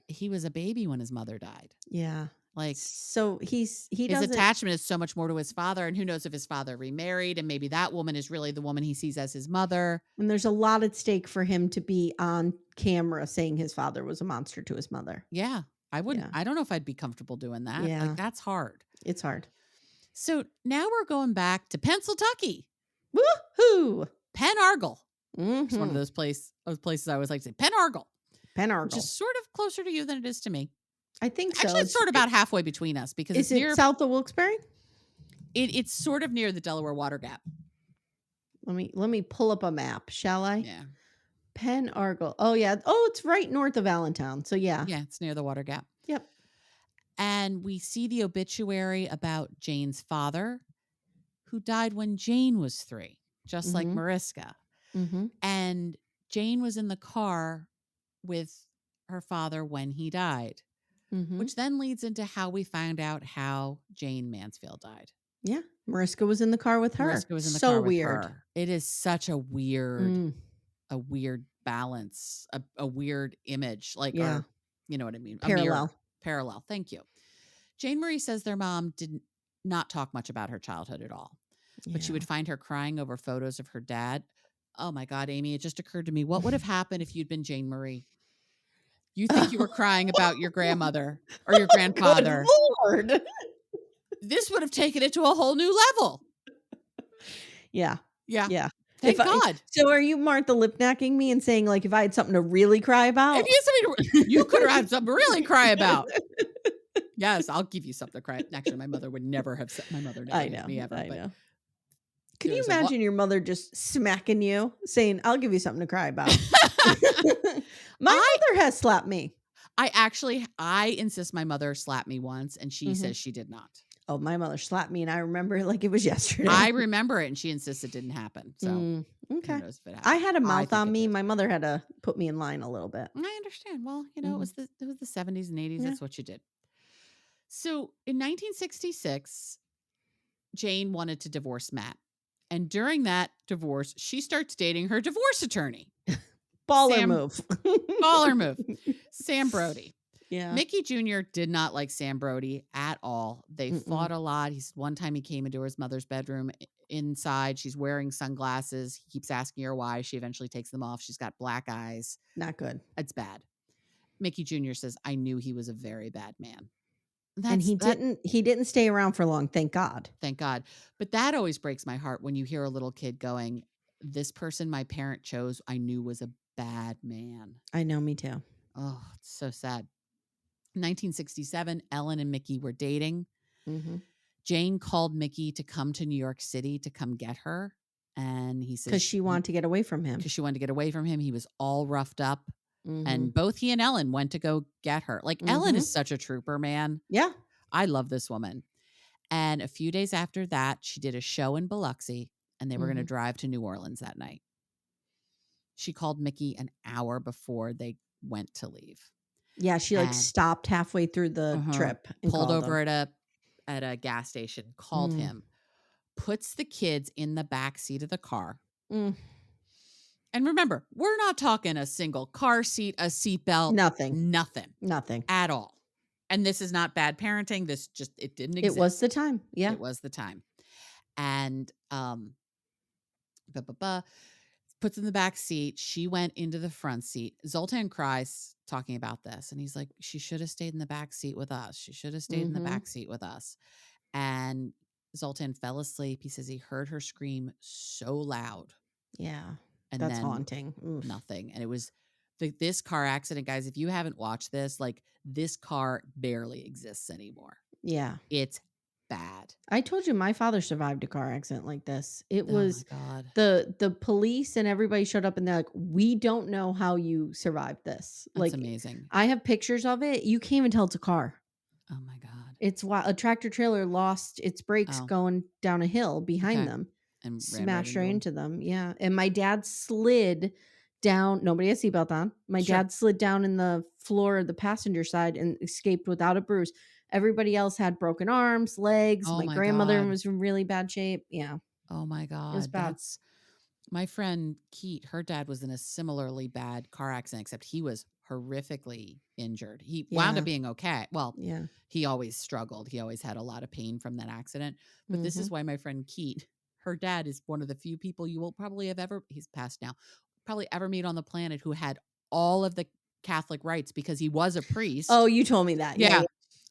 He was a baby when his mother died. yeah. Like So he his doesn't attachment is so much more to his father, and who knows if his father remarried, and maybe that woman is really the woman he sees as his mother. and there's a lot at stake for him to be on camera saying his father was a monster to his mother. Yeah, I wouldn't. Yeah, I don't know if I'd be comfortable doing that. Like yeah. that's hard. It's hard. So now we're going back to Pennsylvania. Woohoo! Penn Argyl. It's one of Mhm. those places I always like to say. Penn Argyl, which is Penargle. sort of closer to you than it is to me. I think so. Actually, it's sort of about halfway between us because Is it's it near. south of Wilkes-Barre? It's sort of near the Delaware Water Gap. Let me pull up a map, shall I? Yeah. Penn Argyll. Oh, yeah. Oh, it's right north of Allentown. So, yeah. Yeah, it's near the Water Gap. Yep. And we see the obituary about Jayne's father, who died when Jayne was 3, just like Mhm. Mariska. Mhm. And Jayne was in the car with her father when he died, Mhm. which then leads into how we found out how Jayne Mansfield died. Yeah. Mariska was in the car with her. Mariska was in the So car with weird. her. It is such Mm. a weird balance, a weird image, like, Yeah. or you know what I mean? A mirror Parallel. parallel. Thank you. Jane Marie says their mom did not talk much about her childhood at all, but she Yeah. would find her crying over photos of her dad. Oh my God, Amy, it just occurred to me. What would have happened if you'd been Jane Marie? You think you were crying about your grandmother or your Good grandfather. lord. This would have taken it to a whole new level. Yeah. Yeah. Yeah. If Thank I God. so are you Martha lip-knacking me and saying, like, if I had something to really cry If about? you had something you could have had something to really cry about. Yes, I'll give you something to cry. Actually, my mother would never have said my mother never I hit know. me ever, I but know. Can you there's a lot. imagine your mother just smacking you, saying, "I'll give you something to cry about"? My I mother has slapped me. I insist my mother slapped me once, and she Mhm. says she did not. Oh, my mother slapped me, and I remember it like it was I yesterday. remember it, and she insists it didn't happen, so Mm, who okay. knows if it I happened. had a I mouth think on it me. did. My mother had to put me in line a little bit. I understand. Well, Mhm. it was the 70s and 80s, Yeah. that's what you did. So, in 1966, Jane wanted to divorce Matt, and during that divorce, she starts dating her divorce attorney, Baller Sam move. baller move, Sam Brody. Yeah. Mickey Jr. did not like Sam Brody at all. They Mm-mm. fought a lot. He's one time he came into his mother's bedroom inside. She's wearing sunglasses. He keeps asking her why. She eventually takes them off. She's got black eyes. Not good. It's bad. Mickey Jr. says, I knew he was a very bad man. And That's that. he didn't stay around for long, thank God. Thank God. But that always breaks my heart when you hear a little kid going, this person my parent chose, I knew was a bad man. I know, me too. Oh, it's so sad. 1967, Ellen and Mickey were dating. Mhm. Jane called Mickey to come to New York City to come get her. And he 'Cause says she wanted to get away from him. because she wanted to get away from him. He was all roughed up. Mhm. And both he and Ellen went to go get her. Like, Ellen is Mhm. such a trooper, man. Yeah. I love this woman. And a few days after that, she did a show in Biloxi and they were going to Mhm. drive to New Orleans that night. She called Mickey an hour before they went to leave. Yeah, she, like, And stopped halfway through the trip and pulled called over him. at a gas station, called Mm. him, puts the kids in the back seat of the car. Mm. And remember, we're not talking a single car seat, a seatbelt, Nothing. nothing Nothing. at all. And this is not bad parenting. This just, it didn't It was the exist. time. Yeah. It was the time. And blah, blah, blah, puts in the back seat. She went into the front seat. Zoltan cries talking about this. And he's like, she should have stayed in the back seat with us. She should have stayed in the Mhm. back seat with us. And Zoltan fell asleep. He says he heard her scream so loud Yeah. and That's then haunting. Oof. nothing. And it was this car accident, guys. If you haven't watched this, like, this car barely exists anymore. Yeah. It's bad. I told you my father survived a car accident like this. It Oh my was God. the police and everybody showed up and they're like, "We don't know how you survived this." That's Like, amazing. I have pictures of it. You can't even tell it's a car. Oh my God. It's why a tractor trailer lost its brakes Oh, going down a hill behind okay. them, And ran right smashed into right him. into them. Yeah. And my dad slid down. Nobody had seatbelt on. My Sure. dad slid down in the floor of the passenger side and escaped without a bruise. Everybody else had broken arms, legs. Oh My my grandmother God. was in really bad shape. Yeah. Oh my It was God. bad. That's my friend Keat. Her dad was in a similarly bad car accident, except he was horrifically injured. He wound up Yeah. being okay. Well, Yeah. he always struggled. He always had a lot of pain from that accident. But this is Mhm. why my friend Keat, her dad is one of the few people you will probably have ever, he's passed now, probably ever meet on the planet who had all of the Catholic rites because he was a Oh, priest. you told me that. Yeah, Yeah. yeah.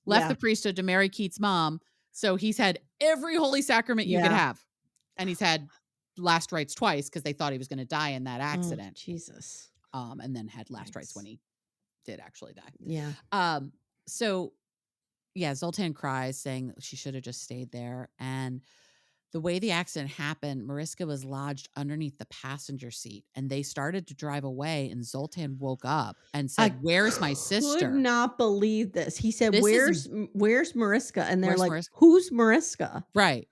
Left Yeah. the priesthood to marry Keat's mom. So he's had every holy sacrament you could Yeah. have. And he's had last rites twice because they thought he was going to die in that Oh, accident. Jesus. And then had last rites when Yikes. he did actually die. Yeah. So yeah, Zoltan cries saying that she should have just stayed there. And The way the accident happened, Mariska was lodged underneath the passenger seat, and they started to drive away, and Zoltan woke up and I said, "Where's my could sister?" not believe this. He said, This is Where's Mariska?" And they're where's like, Mariska? "Who's Mariska?" Right.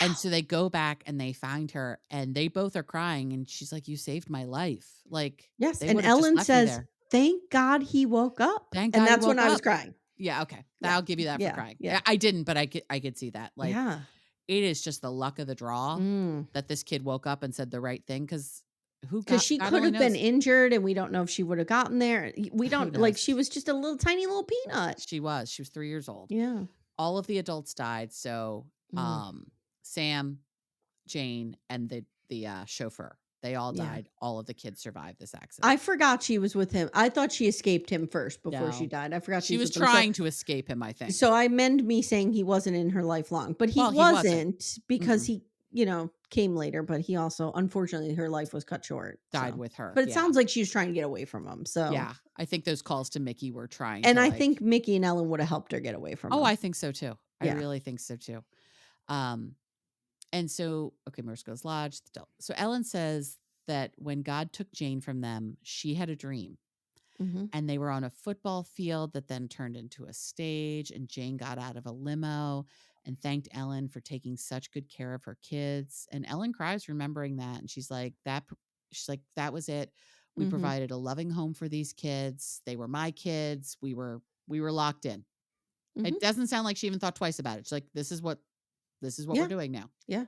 And Wow. so they go back and they find her, and they both are crying, and she's like, "You saved my life." Like, Yes, they and would have just Ellen left me says, there. "Thank God he woke up." Thank And God he that's when woke I was up. crying. Yeah, okay. Yeah. I'll give you that for Yeah. crying. Yeah. I didn't, but I could see that. Like, Yeah. it is just the luck of the draw Mm. that this kid woke up and said the right thing, because Because she God could only have been knows. injured, and we don't know if she would have gotten there. We Who don't knows? like, she was just a little tiny little peanut. She was 3 years old. Yeah. All of the adults died, so, Mm. Sam, Jane, and the chauffeur, they all Yeah. died. All of the kids survived this accident. I forgot she was with him. I thought she escaped him first before she No. died. I forgot she She was was with him. So trying to escape him, I think. so I mend me saying he wasn't in her life long, but he Well, he wasn't. wasn't because Mm-mm. he, came later, but he also, unfortunately, her life was cut short. Died So, with her, but it yeah. sounds like she was trying to get away from him. So, Yeah, I think those calls to Mickey were trying and to, I like. think Mickey and Ellen would have helped her get away from Oh, him. I think so too. I Yeah. really think so too. Um, and so, okay, Mariska's lodged. So Ellen says that when God took Jane from them, she had a dream, Hmm. and they were on a football field that then turned into a stage, and Jane got out of a limo and thanked Ellen for taking such good care of her kids. And Ellen cries remembering that, and she's like, that was it. We Hmm. provided a loving home for these kids. They were my kids. We were locked in. It Hmm. doesn't sound like she even thought twice about it. She's like, this is what we're Yeah. doing now. Yeah.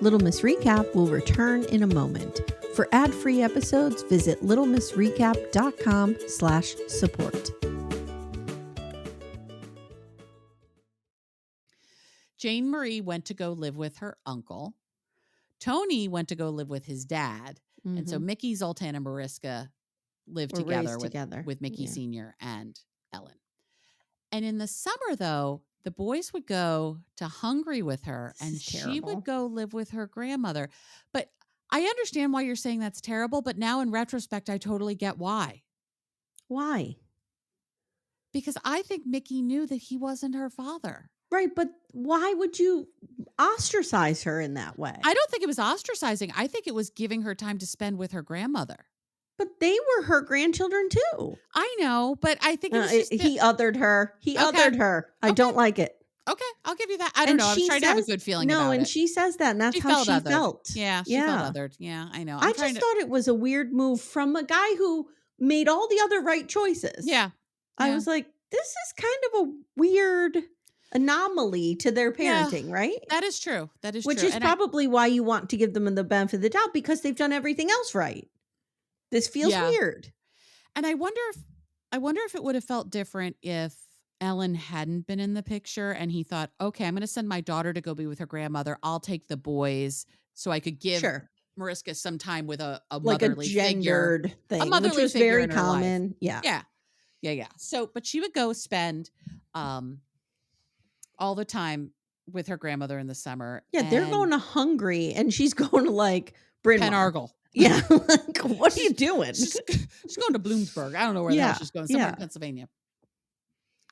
Little Miss Recap will return in a moment. For ad-free episodes, visit littlemissrecap.com/support. Jane Marie went to go live with her uncle. Tony went to go live with his dad. And so Hmm. Mickey, Zoltan, and Mariska lived We're together raised with together. with Mickey Yeah. Sr. and Ellen. And in the summer, though, the boys would go to Hungary with her, This and is she would terrible. go live with her grandmother. But I understand why you're saying that's terrible, but now in retrospect, I totally get why. Why? Because I think Mickey knew that he wasn't her father. Right, but why would you ostracize her in that way? I don't think it was ostracizing. I think it was giving her time to spend with her grandmother. But they were her grandchildren too. I know, but I think it was just He othered her. He okay. othered her. I Okay. don't like it. Okay. I'll give you that. I don't And know. I was she trying to have a says good feeling no, about and it. she says that, and that's She how felt she othered. felt. Yeah, she felt Yeah. othered. Yeah, I know. I'm I trying just to. thought it was a weird move from a guy who made all the other right choices. Yeah. I Yeah. was like, this is kind of a weird anomaly to their Yeah. parenting, right? That is true. That is Which true. is And I probably why you want to give them the benefit of the doubt because they've done everything else right. This feels yeah. weird. And I wonder if it would have felt different if Ellen hadn't been in the picture and he thought, okay, I'm going to send my daughter to go be with her grandmother. I'll take the boys so I could give Sure. Mariska some time with a Like a motherly figure, gendered a thing, which motherly was figure very in her life. common. Yeah. Yeah. Yeah. Yeah. So, but she would go spend um, all the time with her grandmother in the summer, Yeah, they're going and to Hungary and she's going to like Bryn Mawr. Penargle. Yeah, like what are you she's, doing? she's going to Bloomsburg. I don't know where the hell Yeah, she's going, somewhere in yeah. Pennsylvania.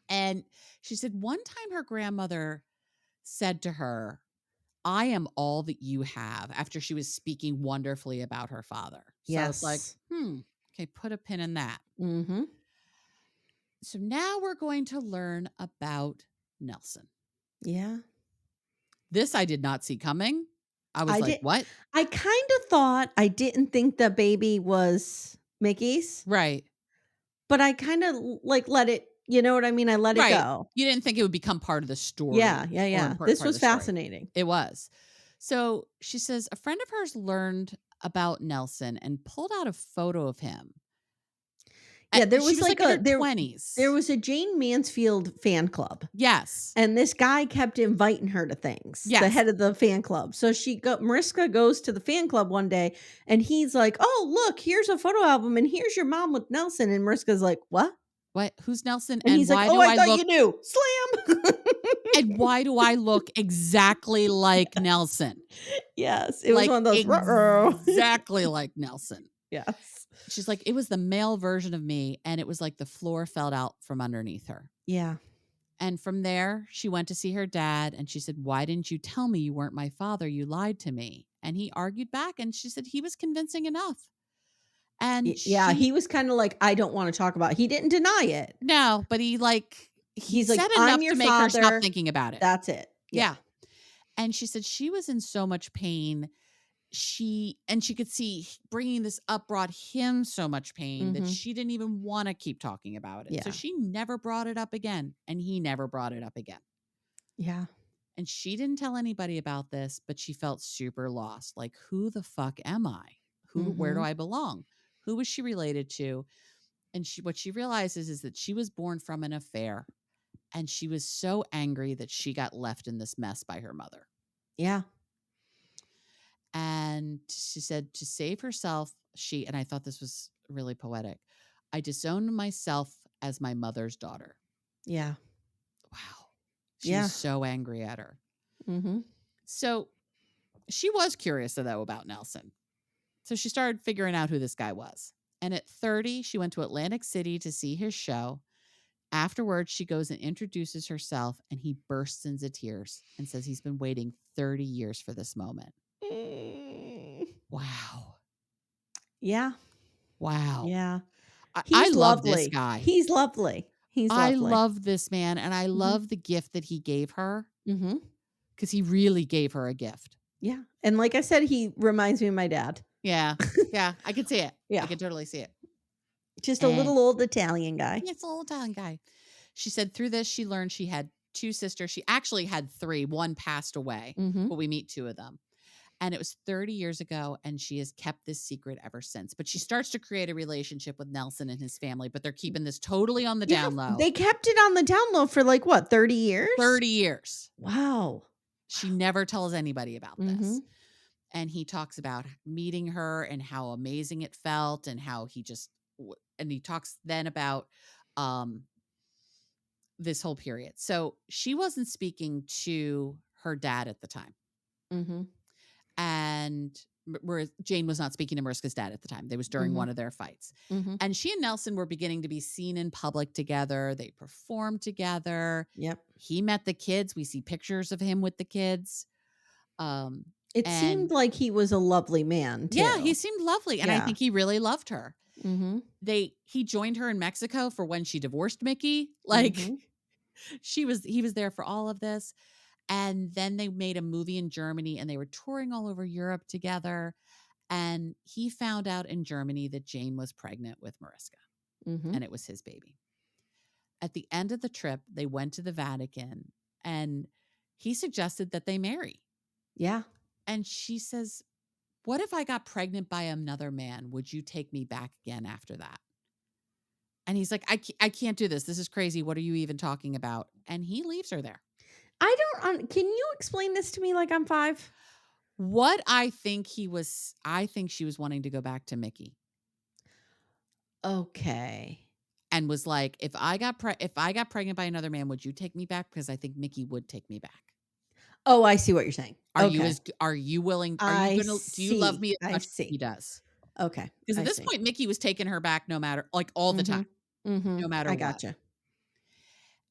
And she said one time her grandmother said to her, I am all that you have, after she was speaking wonderfully about her father. So I was like, Yes. okay, put a pin in that. Mhm. So now we're going to learn about Nelson. Yeah. This I did not see coming. I was I like, did what? I kind of thought I didn't think the baby was Mickey's, Right. but I kind of like let it, you know what I mean? I let it Right. go. You didn't think it would become part of the Yeah, story yeah, or yeah. important This part of was the story. fascinating. It was. So she says a friend of hers learned about Nelson and pulled out a photo of him. Yeah, there She was was like like in a her there 20s. was a Jayne Mansfield fan club. Yes. And this guy kept inviting her to things, the Yes. head of the fan club. So Mariska goes to the fan club one day and he's like, "Oh, look, here's a photo album and here's your mom with Nelson." And Mariska's like, "What?" What? Who's Nelson? And And he's like, why "Oh, do I I thought look you knew." Slam. and why do I look exactly like Nelson? Yes, it was Like one of those ruh-roh. exactly like Nelson. Yes. She's like, it was the male version of me, and it was like the floor fell out from underneath her. Yeah. And from there, she went to see her dad and she said, "Why didn't you tell me you weren't my father? You lied to me." And he argued back and she said he was convincing enough. And Yeah, she he was kinda like, "I don't wanna talk about it." He didn't deny it. no, but he He's like, said "I'm enough your to make her stop father. thinking about it. That's it." Yeah. Yeah. And she said she was in so much pain. She could see bringing this up brought him so much pain that Mhm. she didn't even want to keep talking about it. So Yeah. she never brought it up again and he never brought it up again. Yeah. And she didn't tell anybody about this, but she felt super lost. Like, who the fuck am I? Where do Mhm. I belong? Who was she related to? And what she realizes is that she was born from an affair and she was so angry that she got left in this mess by her mother. Yeah. And she said to save herself, and I thought this was really poetic. I disowned myself as my mother's daughter. Yeah. Wow. She was Yeah. so angry at her. Mhm. So she was curious though about Nelson. So she started figuring out who this guy was. And at 30, she went to Atlantic City to see his show. Afterwards, she goes and introduces herself, and he bursts into tears and says he's been waiting 30 years for this moment. Mm. Wow. Yeah. Wow. Yeah. I He's love this lovely. guy. He's lovely. He's I lovely. love this man, and I Mhm. love the gift that he gave her Mhm. because he really gave her a gift. Yeah. And like I said, he reminds me of my dad. Yeah. Yeah, I could see it. I Yeah. could totally see it. Just a And little old Italian guy. yeah, it's a little Italian guy. She said through this, she learned she had 2 sisters. She actually had 3. One passed away, Mhm. but we meet 2 of them. And it was 30 years ago, and she has kept this secret ever since. But she starts to create a relationship with Nelson and his family, but they're keeping this totally on the Yeah, down low. they kept it on the down low for, like, what, 30 years? 30 years. Wow. She never tells anybody about this. Mhm. And he talks about meeting her and how amazing it felt and how he just and he talks then about um this whole period. So she wasn't speaking to her dad at the time. Mhm. And Jayne was not speaking to Mariska's dad at the time. They was during Mhm. one of their fights. Mhm. And she and Nelson were beginning to be seen in public together. They performed together. Yep. He met the kids. We see pictures of him with the kids. Um, It seemed and like he was a lovely man yeah, he too. seemed lovely. And I Yeah. think he really loved her. Mhm. He joined her in Mexico for when she divorced Mickey. Like Mhm. he was there for all of this. And then they made a movie in Germany and they were touring all over Europe together. And he found out in Germany that Jayne was pregnant with Mariska Mhm. and it was his baby. At the end of the trip, they went to the Vatican and he suggested that they marry. Yeah. And she says, "What if I got pregnant by another man? Would you take me back again after that?" And he's like, I can't do this. This is crazy. What are you even talking about?" And he leaves her there. I don't can you explain this to me like I'm 5? I think she was wanting to go back to Mickey Okay. and was like, if I got pregnant by another man, would you take me back? Because I think Mickey would take me back. Oh, I see what you're saying. Okay. Are you willing? I Do you love see. me as I much as he see. does? Okay. Because at I this see. point, Mickey was taking her back no matter, like all the time, Mhm. Mhm. no matter I what. gotcha.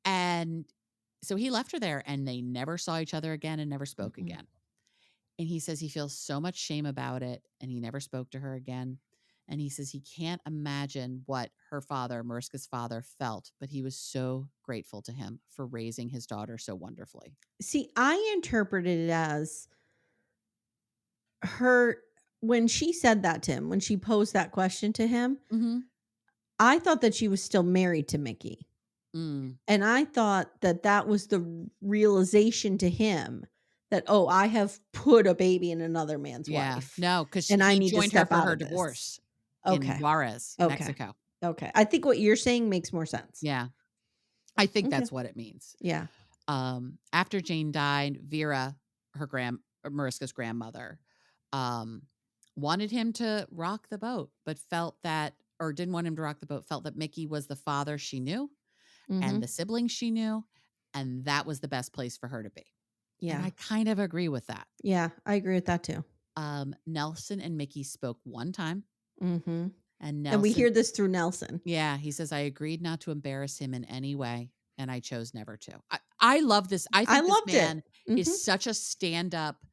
And so he left her there and they never saw each other again and never spoke Mm-mm. again. And he says he feels so much shame about it and he never spoke to her again. And he says he can't imagine what her father, Mariska's father, felt, but he was so grateful to him for raising his daughter so wonderfully. See, I interpreted it as her when she said that to him, when she posed that question to him, Mhm. I thought that she was still married to Mickey. Mm. And I thought that that was the realization to him that, "Oh, I have put a baby in another man's Yeah. wife, No, because and I he need to joined her step for out her of this." divorce in Okay. Juarez, Okay. Mexico. Okay. I think what you're saying makes more sense. Yeah. I think Okay. that's what it means. Yeah. After Jayne died, Vera, Mariska's grandmother, um, wanted him to rock the boat, but didn't want him to rock the boat, felt that Mickey was the father she knew and Mhm. the siblings she knew, and that was the best place for her to be. And Yeah. I kind of agree with that. Yeah, I agree with that too. Nelson and Mickey spoke one time, Mhm. and And we Nelson, hear this through Nelson. yeah, he says, "I agreed not to embarrass him in any way. and I chose never to. I love this. I I think this loved it. man is Mhm. such a stand-up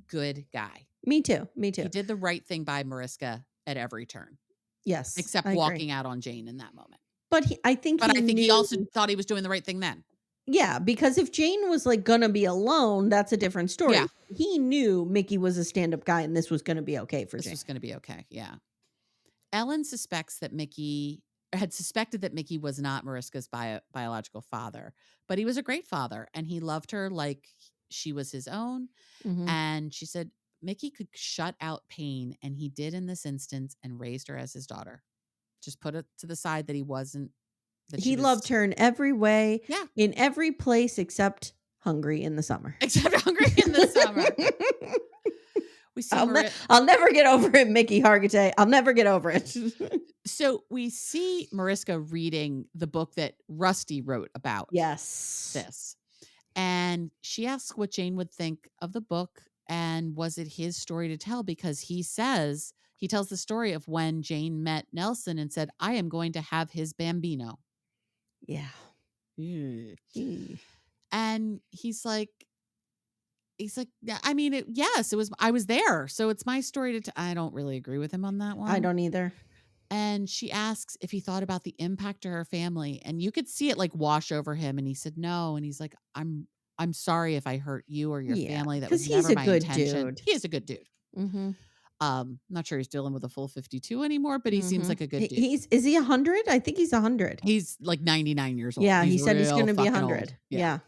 good guy. Me too, me He too. did the right thing by Mariska at every turn, Yes, except I agree. walking out on Jayne in that moment. But I think But he I think he knew. also thought he was doing the right thing then. Yeah, because if Jane was, like, gonna be alone, that's a different story. Yeah, He knew Mickey was a stand-up guy and this was gonna be okay for this Jane. was gonna be okay, yeah. Ellen suspects that Mickey had suspected that Mickey was not Mariska's biological father, but he was a great father, and he loved her like she was his own, Mhm. and she said Mickey could shut out pain, and he did in this instance and raised her as his daughter. Just put it to the side that he wasn't that she He loved was her in every way, yeah, in every place except hungry in the summer. except hungry in the summer. We see I'll never get over it, Mickey Hargitay. I'll never get over it. so we see Mariska reading the book that Rusty wrote about Yes. this. And she asks what Jane would think of the book and was it his story to tell because he tells the story of when Jane met Nelson and said, "I am going to have his bambino." Yeah. Ugh. E And he's like, "Yeah, I mean, yes, it was I was there, so it's my story to I don't really agree with him on that I one. don't either. And she asks if he thought about the impact to her family, and you could see it, like, wash over him, and he said, "No," and he's like, I'm sorry if I hurt you or your Yeah, family, that was because he's never a my good intention." dude. He is a good dude. Mhm. Not sure he's dealing with a full 52 anymore, but he seems Mhm. like a good dude. He's is he 100? I think he's 100. He's, like, 99 years old. Yeah, he He's said he's real gonna be fucking old. 100. Yeah. Yeah.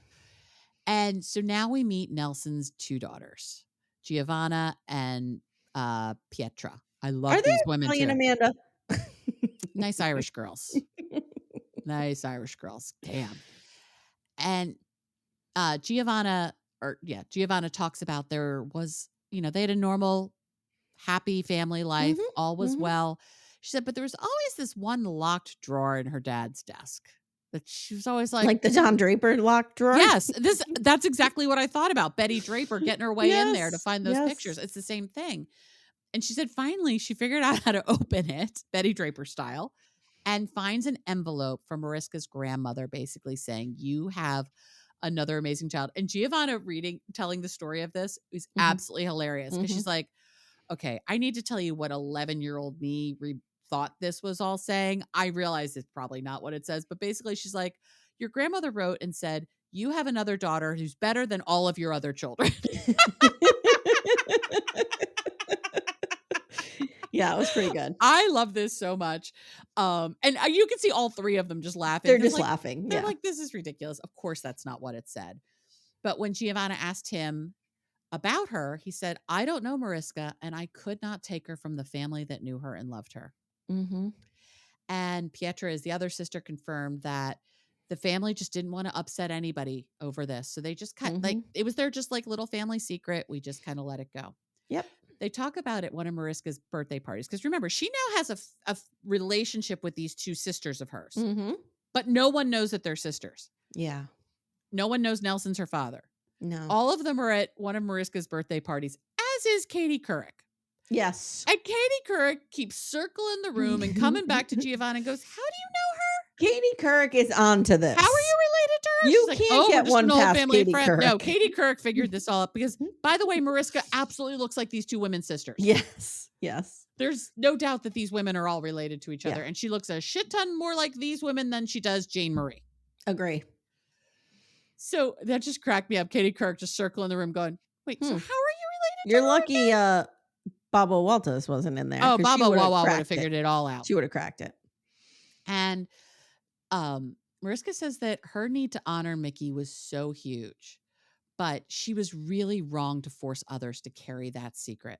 And so now we meet Nelson's 2 daughters, Giovanna and, Pietra. I Are love they these women Amye and too. Amanda? Nice Irish girls. Nice Irish girls. Damn. And, Giovanna talks about there was they had a normal, happy family life, Mhm, all was mhm. well. She said, but there was always this one locked drawer in her dad's desk that she was always like, Like the Don Draper locked drawer? yes, that's exactly what I thought about. Betty Draper getting her way in there to Yes, find those pictures. yes. It's the same thing. And she said finally she figured out how to open it, Betty Draper style, and finds an envelope from Mariska's grandmother basically saying, "You have another amazing child." And Giovanna telling the story of this is Mhm, absolutely hilarious because she's mhm. like, "Okay, I need to tell you what 11-year-old me thought this was all saying. I realize it's probably not what it says, but basically she's like, your grandmother wrote and said, "You have another daughter who's better than all of your other children." Yeah, it was pretty good. I love this so much. And you can see all 3 of them just laughing They're because just like laughing, they're yeah. like, "This is ridiculous." Of course, that's not what it said. But when Giovanna asked him about her, he said, "I don't know Mariska, and I could not take her from the family that knew her and loved her." Mhm, And Pietra is the other sister confirmed that the family just didn't want to upset anybody over this. So they just mhm. it was their just like little family secret. We just kind of let it go. Yep. They talk about it at one of Mariska's birthday parties because remember, she now has a relationship with these 2 sisters of hers, Mhm. but no one knows that they're sisters. Yeah. No one knows Nelson's her father. No. All of them are at one of Mariska's birthday parties, as is Katie Couric. Yes. And Katie Couric keeps circling the room and coming back to Giovanna and goes, "How do you know her? Katie Couric is onto How are this. you related to her?" She's You like, can't "Oh, we're get just one an old past family Katie friend." No, Couric. Katie Couric figured this all up because, by the way, Mariska absolutely looks like these 2 women sisters. Yes, yes. There's no doubt that these women are all related to each Yeah, other, and she looks a shit ton more like these women than she does Jane Marie. agree. So that just cracked me up. Katie Couric just circling the room going, "Wait, so Hmm. how are you related to You're her lucky, again?" Baba Walters wasn't in there Oh, because she Baba would've Wawa would have cracked it. figured it all out. She would've cracked it. And Mariska says that her need to honor Mickey was so huge, but she was really wrong to force others to carry that secret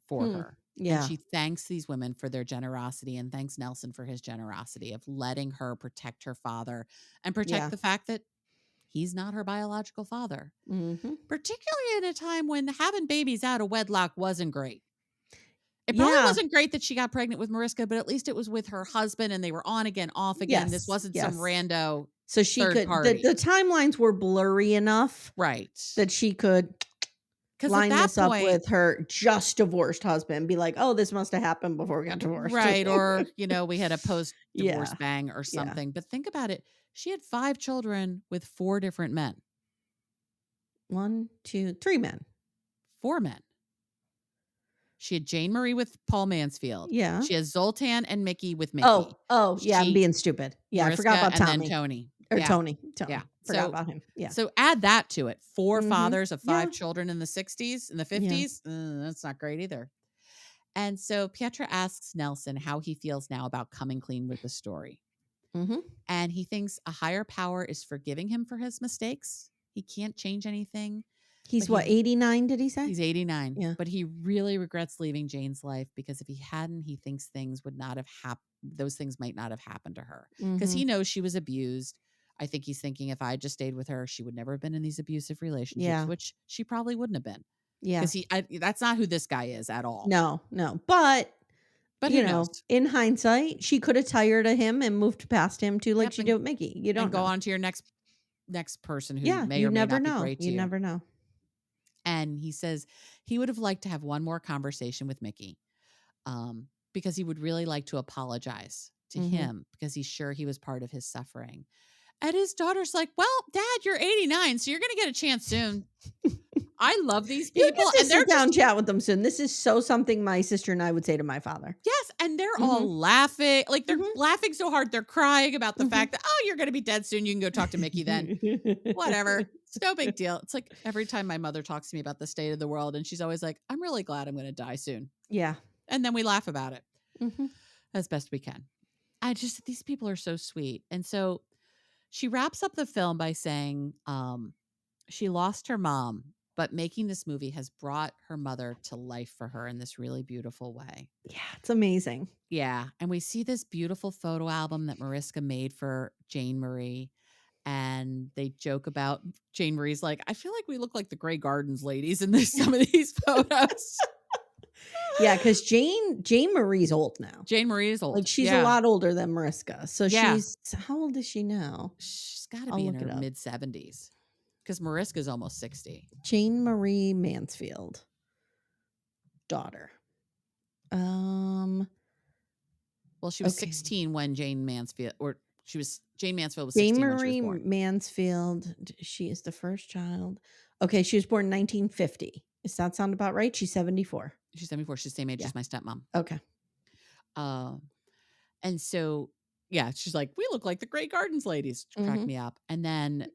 for Hmm. her. And Yeah, she thanks these women for their generosity and thanks Nelson for his generosity of letting her protect her father and protect yeah. the fact that he's not her biological father, Mhm. particularly in a time when having babies out of wedlock wasn't great. It probably Yeah. wasn't great that she got pregnant with Mariska, but at least it was with her husband and they were on again, off again. This Yes, wasn't some yes. rando So she third could the party. timelines were blurry enough Right. that she could Because at line that this up point, with her just divorced husband, be like, "Oh, this must have happened before we got divorced." right, or, we had a post-divorce Yeah, bang or yeah. something, but think about it. She had 5 children with 4 different men. 1, 2, 3 men. 4 men. She had Jayne Marie with Paul Mansfield. Yeah. She has Zoltan and Mickey with Mickey. Oh, yeah, I'm She being stupid. Yeah, I forgot Mariska about and then Tommy. Tony. Or Yeah, Tony. yeah. Forgot about him. Yeah. So add that to it. 4 Mhm. fathers of Yeah. 5 children in the '60s, in the Yeah. '50s. That's not great either. And so Pietra asks Nelson how he feels now about coming clean with the story. Mhm. And he thinks a higher power is forgiving him for his mistakes. He can't change anything, but He's what, 89, did he say? he's 89, Yeah. but he really regrets leaving Jane's life because if he hadn't, he thinks things would not have happened. Those things might not have happened to her because he Mhm. knows she was abused. I think he's thinking if I just stayed with her, she would never have been in these abusive relationships, Yeah. which she probably wouldn't have been Yeah. because that's not who this guy is at all. No, no. But, But who knows? in hindsight, she coulda tired of him and moved past him too like Yep. she did with Mickey. You And don't go know. on to your next person who Yeah, may you or may never not be know. great to You you. never know. And he says he would have liked to have one more conversation with Mickey, because he would really like to apologize to Mhm. him because he's sure he was part of his suffering. And his daughter's like, "Well, Dad, you're 89, so you're going to get a chance soon." I love these You'll people, get to and they're sit down just and chat with them soon. This is so something my sister and I would say to my father. yes, and they're Mhm. all laughing, like they're Mhm. laughing so hard they're crying about the Mhm. fact that oh, you're going to be dead soon. You can go talk to Mickey then. Whatever. It's no big deal. It's like every time my mother talks to me about the state of the world, and she's always like, "I'm really glad I'm going to die soon," Yeah. and then we laugh about it Mhm. as best we can. I just these people are so sweet. And so she wraps up the film by saying she lost her mom, but making this movie has brought her mother to life for her in this really beautiful way. Yeah, it's amazing. Yeah. And we see this beautiful photo album that Mariska made for Jayne Marie. And they joke about Jayne Marie's like, I feel like we look like the Grey Gardens ladies in some of these photos. Yeah, because Jane Marie's old now. Jayne Marie is Like, old. she's a Yeah. lot older than Mariska. So Yeah. she's how old is she now? She's got to I'll be in look her it up. mid 70s because Mariska's almost 60. Jane Marie Mansfield, daughter. Um, Well, she was okay. 16 when Jayne Mansfield was Jane 16 when she was Marie born. Mansfield, she is the first child. Okay, she was born in 1950. Does that sound about right? She's 74. She's 74. She's the same age Yeah. as my stepmom. Okay. Um, and so, yeah, she's like, we look like the Grey Gardens ladies. Crack Mhm. me up. And then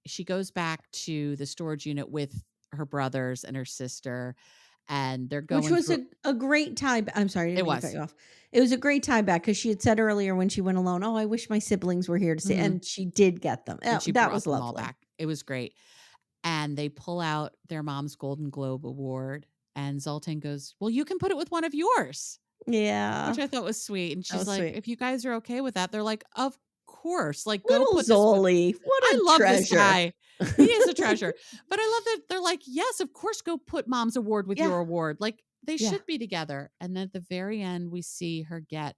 she goes back to the storage unit with her brothers and her sister, and they're Which going was through. a great time I'm sorry, I didn't It mean to cut was. you off. It was a great time back because she had said earlier when she went alone, "Oh, I wish my siblings were here to see," Mhm. and she did get them. And she That was brought them all lovely. back. It was great. And they pull out their mom's Golden Globe award. And Zoltan goes, well, you can put it with one of yours, Yeah, which I thought was sweet. And that she's was like, sweet. if you guys are okay with that, they're like, of course, like go Little put this with. Zoli, what I a love this treasure. guy. He is a treasure. But I love that they're like, yes, of course, go put mom's award with Yeah, your award. Like they yeah. should be together. And then at the very end, we see her get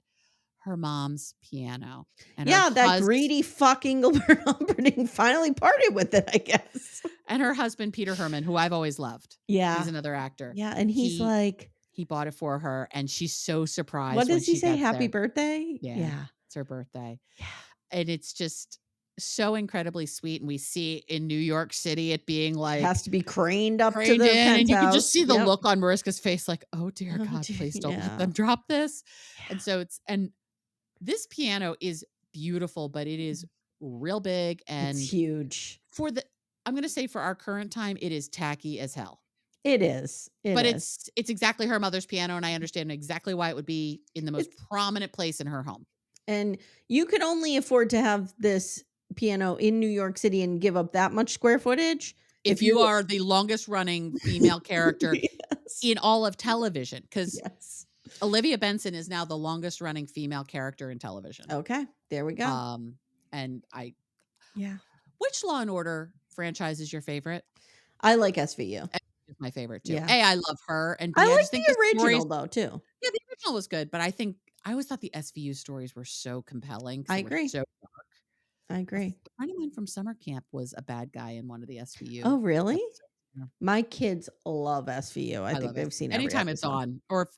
her mom's piano and Yeah, that greedy fucking Gilbert Humperdinck finally parted with it, I guess. her husband, Peter Herman, who I've always loved. He's Yeah. another actor. Yeah, and he's He like, he bought it for her and she's so what surprised when does he she say? gets Happy there. birthday? Yeah, Yeah. it's her birthday. Yeah. And it's just so incredibly sweet. And we see in New York City it being like Has to be craned up to craned the in, and you can just penthouse. see the Yep. look on Mariska's face, like, oh dear Oh, God, please don't let yeah. them drop this. And Yeah. so this piano is beautiful, but it is real big. It's And huge. I'm gonna say for our current time, it is tacky as hell. It is. It But is. it's exactly her mother's piano, and I understand exactly why it would be in the most It's prominent place in her home. and you could only afford to have this piano in New York City and give up that much square footage If if you you are the longest running female character Yes. in all of television, because Yes. Olivia Benson is now the longest running female character in television. Okay, there we go. Um, and Yeah. which Law and Order franchise is your favorite? I like SVU. Is my favorite too. Yeah. A, I love her, and I B, I like just think the the stories. original though, too. Yeah, the original was good, but I always thought the SVU stories were so compelling because I they were agree. so dark. I A agree. friend of mine from summer camp was a bad guy in one of the SVU Oh, really? episodes. Yeah, My kids love SVU. I I think love it. they've seen every Anytime it's episode. on, or if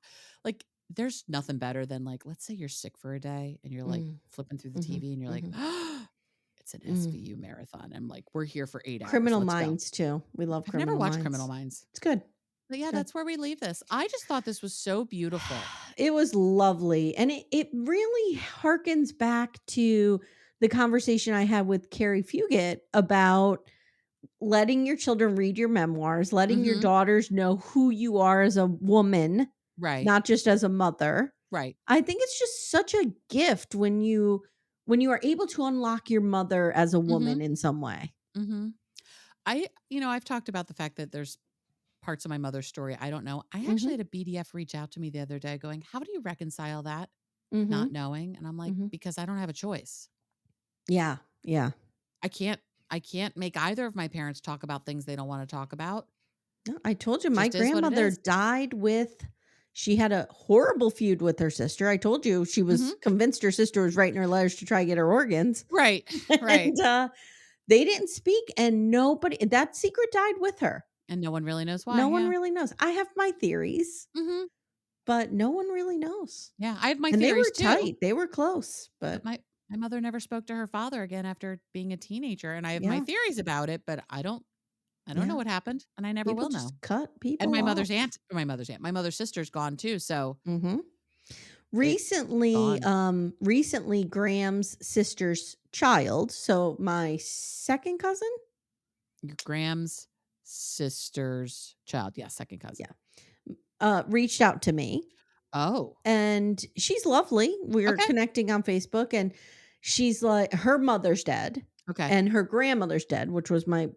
like there's nothing better than, like, let's say you're sick for a day and you're, like, Mm, flipping through the mhm, TV and you're like, mhm, "It's an mm. SVU marathon." I'm like, "We're here for 8 hours. Criminal Let's go." Minds too. We love I've never Criminal watched Criminal Minds. Minds. It's good. But It's yeah, good. that's where we leave this. I just thought this was so beautiful. It was lovely, and it really harkens back to the conversation I had with Carrie Fugit about letting your children read your memoirs, letting your Mhm. daughters know who you are as a woman, Right. not just as a mother. Right. I think it's just such a gift when you are able to unlock your mother as a woman Mhm. in some way. Mhm. I've talked about the fact that there's parts of my mother's story I don't know. I actually Mhm. had a BDF reach out to me the other day going, "How do you reconcile that?" Not Mhm. knowing, and I'm like, Mhm. "Because I don't have a choice. Yeah. Yeah. I can't I can't make either of my parents talk about things they don't wanna talk about. No, I told you my Just is what it grandmother is." died with she had a horrible feud with her sister. I told you she was Mhm. convinced her sister was writing her letters to try to get her organs. Right. Right. And they didn't speak and nobody that secret died with her. And no one really knows why, No one yeah. really knows. I have my theories, Mhm. but no one really knows. Yeah, I have my And they theories were too, tight. They were close, but but my mother never spoke to her father again after being a teenager, and I have my yeah. theories about it, but I don't know Yeah. what happened, and I never People will just know. cut And people off. my mother's sister's gone too, so Mhm. it's Recently, gone. Graham's sister's child, so my second cousin? Your Graham's sister's child, yeah, second cousin. Yeah, reached out to me, Oh, and she's lovely. We're okay, connecting on Facebook, and she's like her mother's dead, okay. and her grandmother's dead, which was my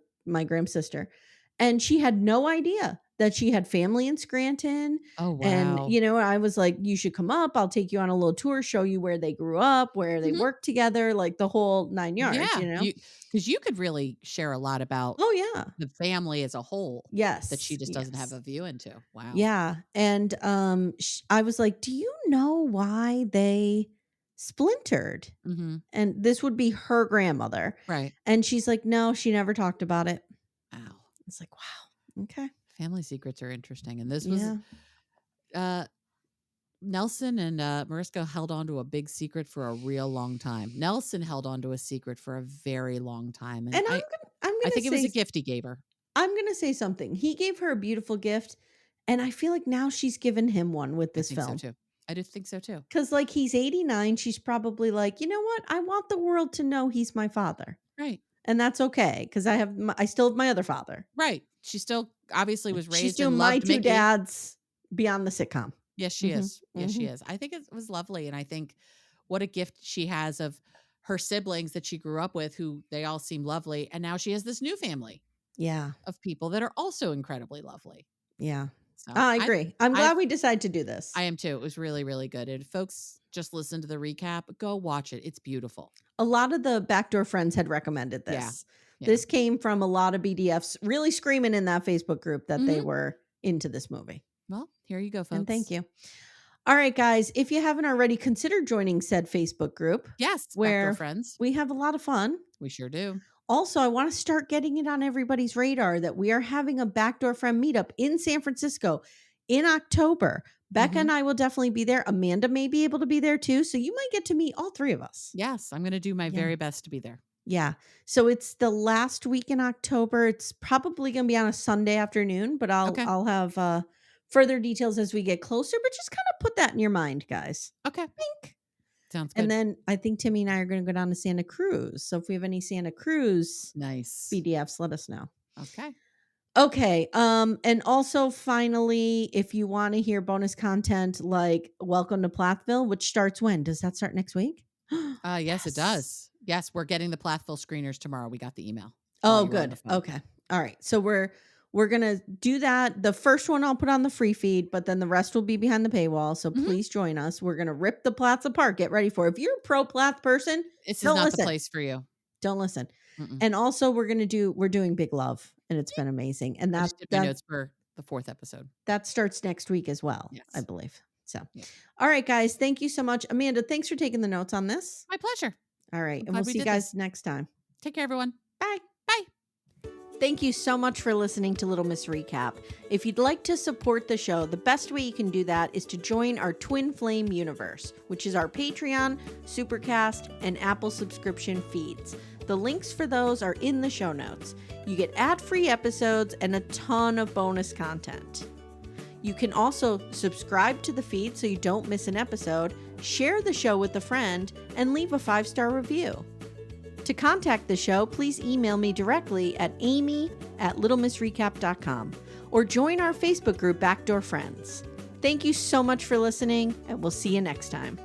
Graham's sister, and she had no idea that she had family in Scranton, Oh, and, wow. I was like, "You should come up, I'll take you on a little tour, show you where they grew up, where they Mhm. worked together," like, the whole 9 yards, Yeah, you know? you because you could really share a lot about Oh, yeah. the family as a whole that she Yes, just doesn't have yes. a view into. Wow. Yeah, and, I was like, "Do you know why they splintered?" Mhm. And this would be her grandmother, Right. and she's like, "No, she never talked about it." Wow. It's like, "Wow, okay, Family secrets are interesting, and this was, yeah." uh Nelson and, Mariska held on to a big secret for a real long time. Nelson held on to a secret for a very long time, and And I'm I gonna think it was a say gift he gave her. I'm gonna say something. He gave her a beautiful gift, and I feel like now she's given him one with I this think so film. too. I do think so too. 'Cause, like, he's 89, she's probably like, "You know what? I want the world to know he's my father." Right. And that's okay, 'cause I still have my other father. Right. She still obviously Like, was she's raised doing and My loved 2 Mickey. dads beyond the sitcom. Yes, she Mhm, is. Yes, she mhm. is. I think it was lovely, and I think what a gift she has of her siblings that she grew up with who they all seem lovely, and now she has this new family Yeah, of people that are also incredibly lovely. yeah. So, I agree. I'm I've glad we decided to do I this. am too. It was really, really good. And folks, just listen to the recap. Go watch it. It's beautiful. A lot of the backdoor friends had recommended Yeah. this. Yeah. This came from a lot of BDFs really screaming in that Facebook group that they Mhm. were into this movie. Well, here you go, And thank folks. you. All right, guys, if you haven't already, consider joining said Facebook group Yes, backdoor where friends. we have a lot of fun. We sure do. Also, I want to start getting it on everybody's radar that we are having a backdoor friend meetup in San Francisco in October. Becca Mhm. and I will definitely be there. Amanda may be able to be there too. So you might get to meet all three of us. Yes, I'm gonna do my Yeah. very best to be there. Yeah. So it's the last week in October. It's probably going to be on a Sunday afternoon, but Okay. I'll have further details as we get closer, but just kind of put that in your mind, guys. Okay. Think. Sounds And good. then I think Timmy and I are going to go down to Santa Cruz. So if we have any Santa Cruz Nice. BDFs, let us know. Okay. Okay. And also finally, if you want to hear bonus content like Welcome to Plathville, which starts when? Does that start next week? Yes, it Yes. does. Yes, we're getting the Plathville screeners tomorrow. We got the email while Oh, you were on the good. phone. Okay. All right. So we're gonna do that. The first one I'll put on the free feed, but then the rest will be behind the paywall. So Mhm. please join us. We're gonna rip the Platts apart. Get ready for it. If you're a pro Plath person, This is don't not the listen. place for you. Don't listen. Mm-mm. And also we're doing Big Love, and it's been amazing. And I just did my that notes for the 4th episode. that starts next week as well, I Yes. believe. So Yeah. all right, guys. Thank you so much. Amanda, thanks for taking the notes on this. My pleasure. All right. I'm And we'll glad we see you did guys this. next time. Take care, everyone. Bye. Bye. Thank you so much for listening to Little Miss Recap. If you'd like to support the show, the best way you can do that is to join our Twin Flame universe, which is our Patreon, Supercast, and Apple subscription feeds. The links for those are in the show notes. You get ad-free episodes and a ton of bonus content. You can also subscribe to the feed so you don't miss an episode, share the show with a friend, and leave a 5-star review. To contact the show, please email me directly at amy@littlemissrecap.com or join our Facebook group Backdoor Friends. Thank you so much for listening, and we'll see you next time.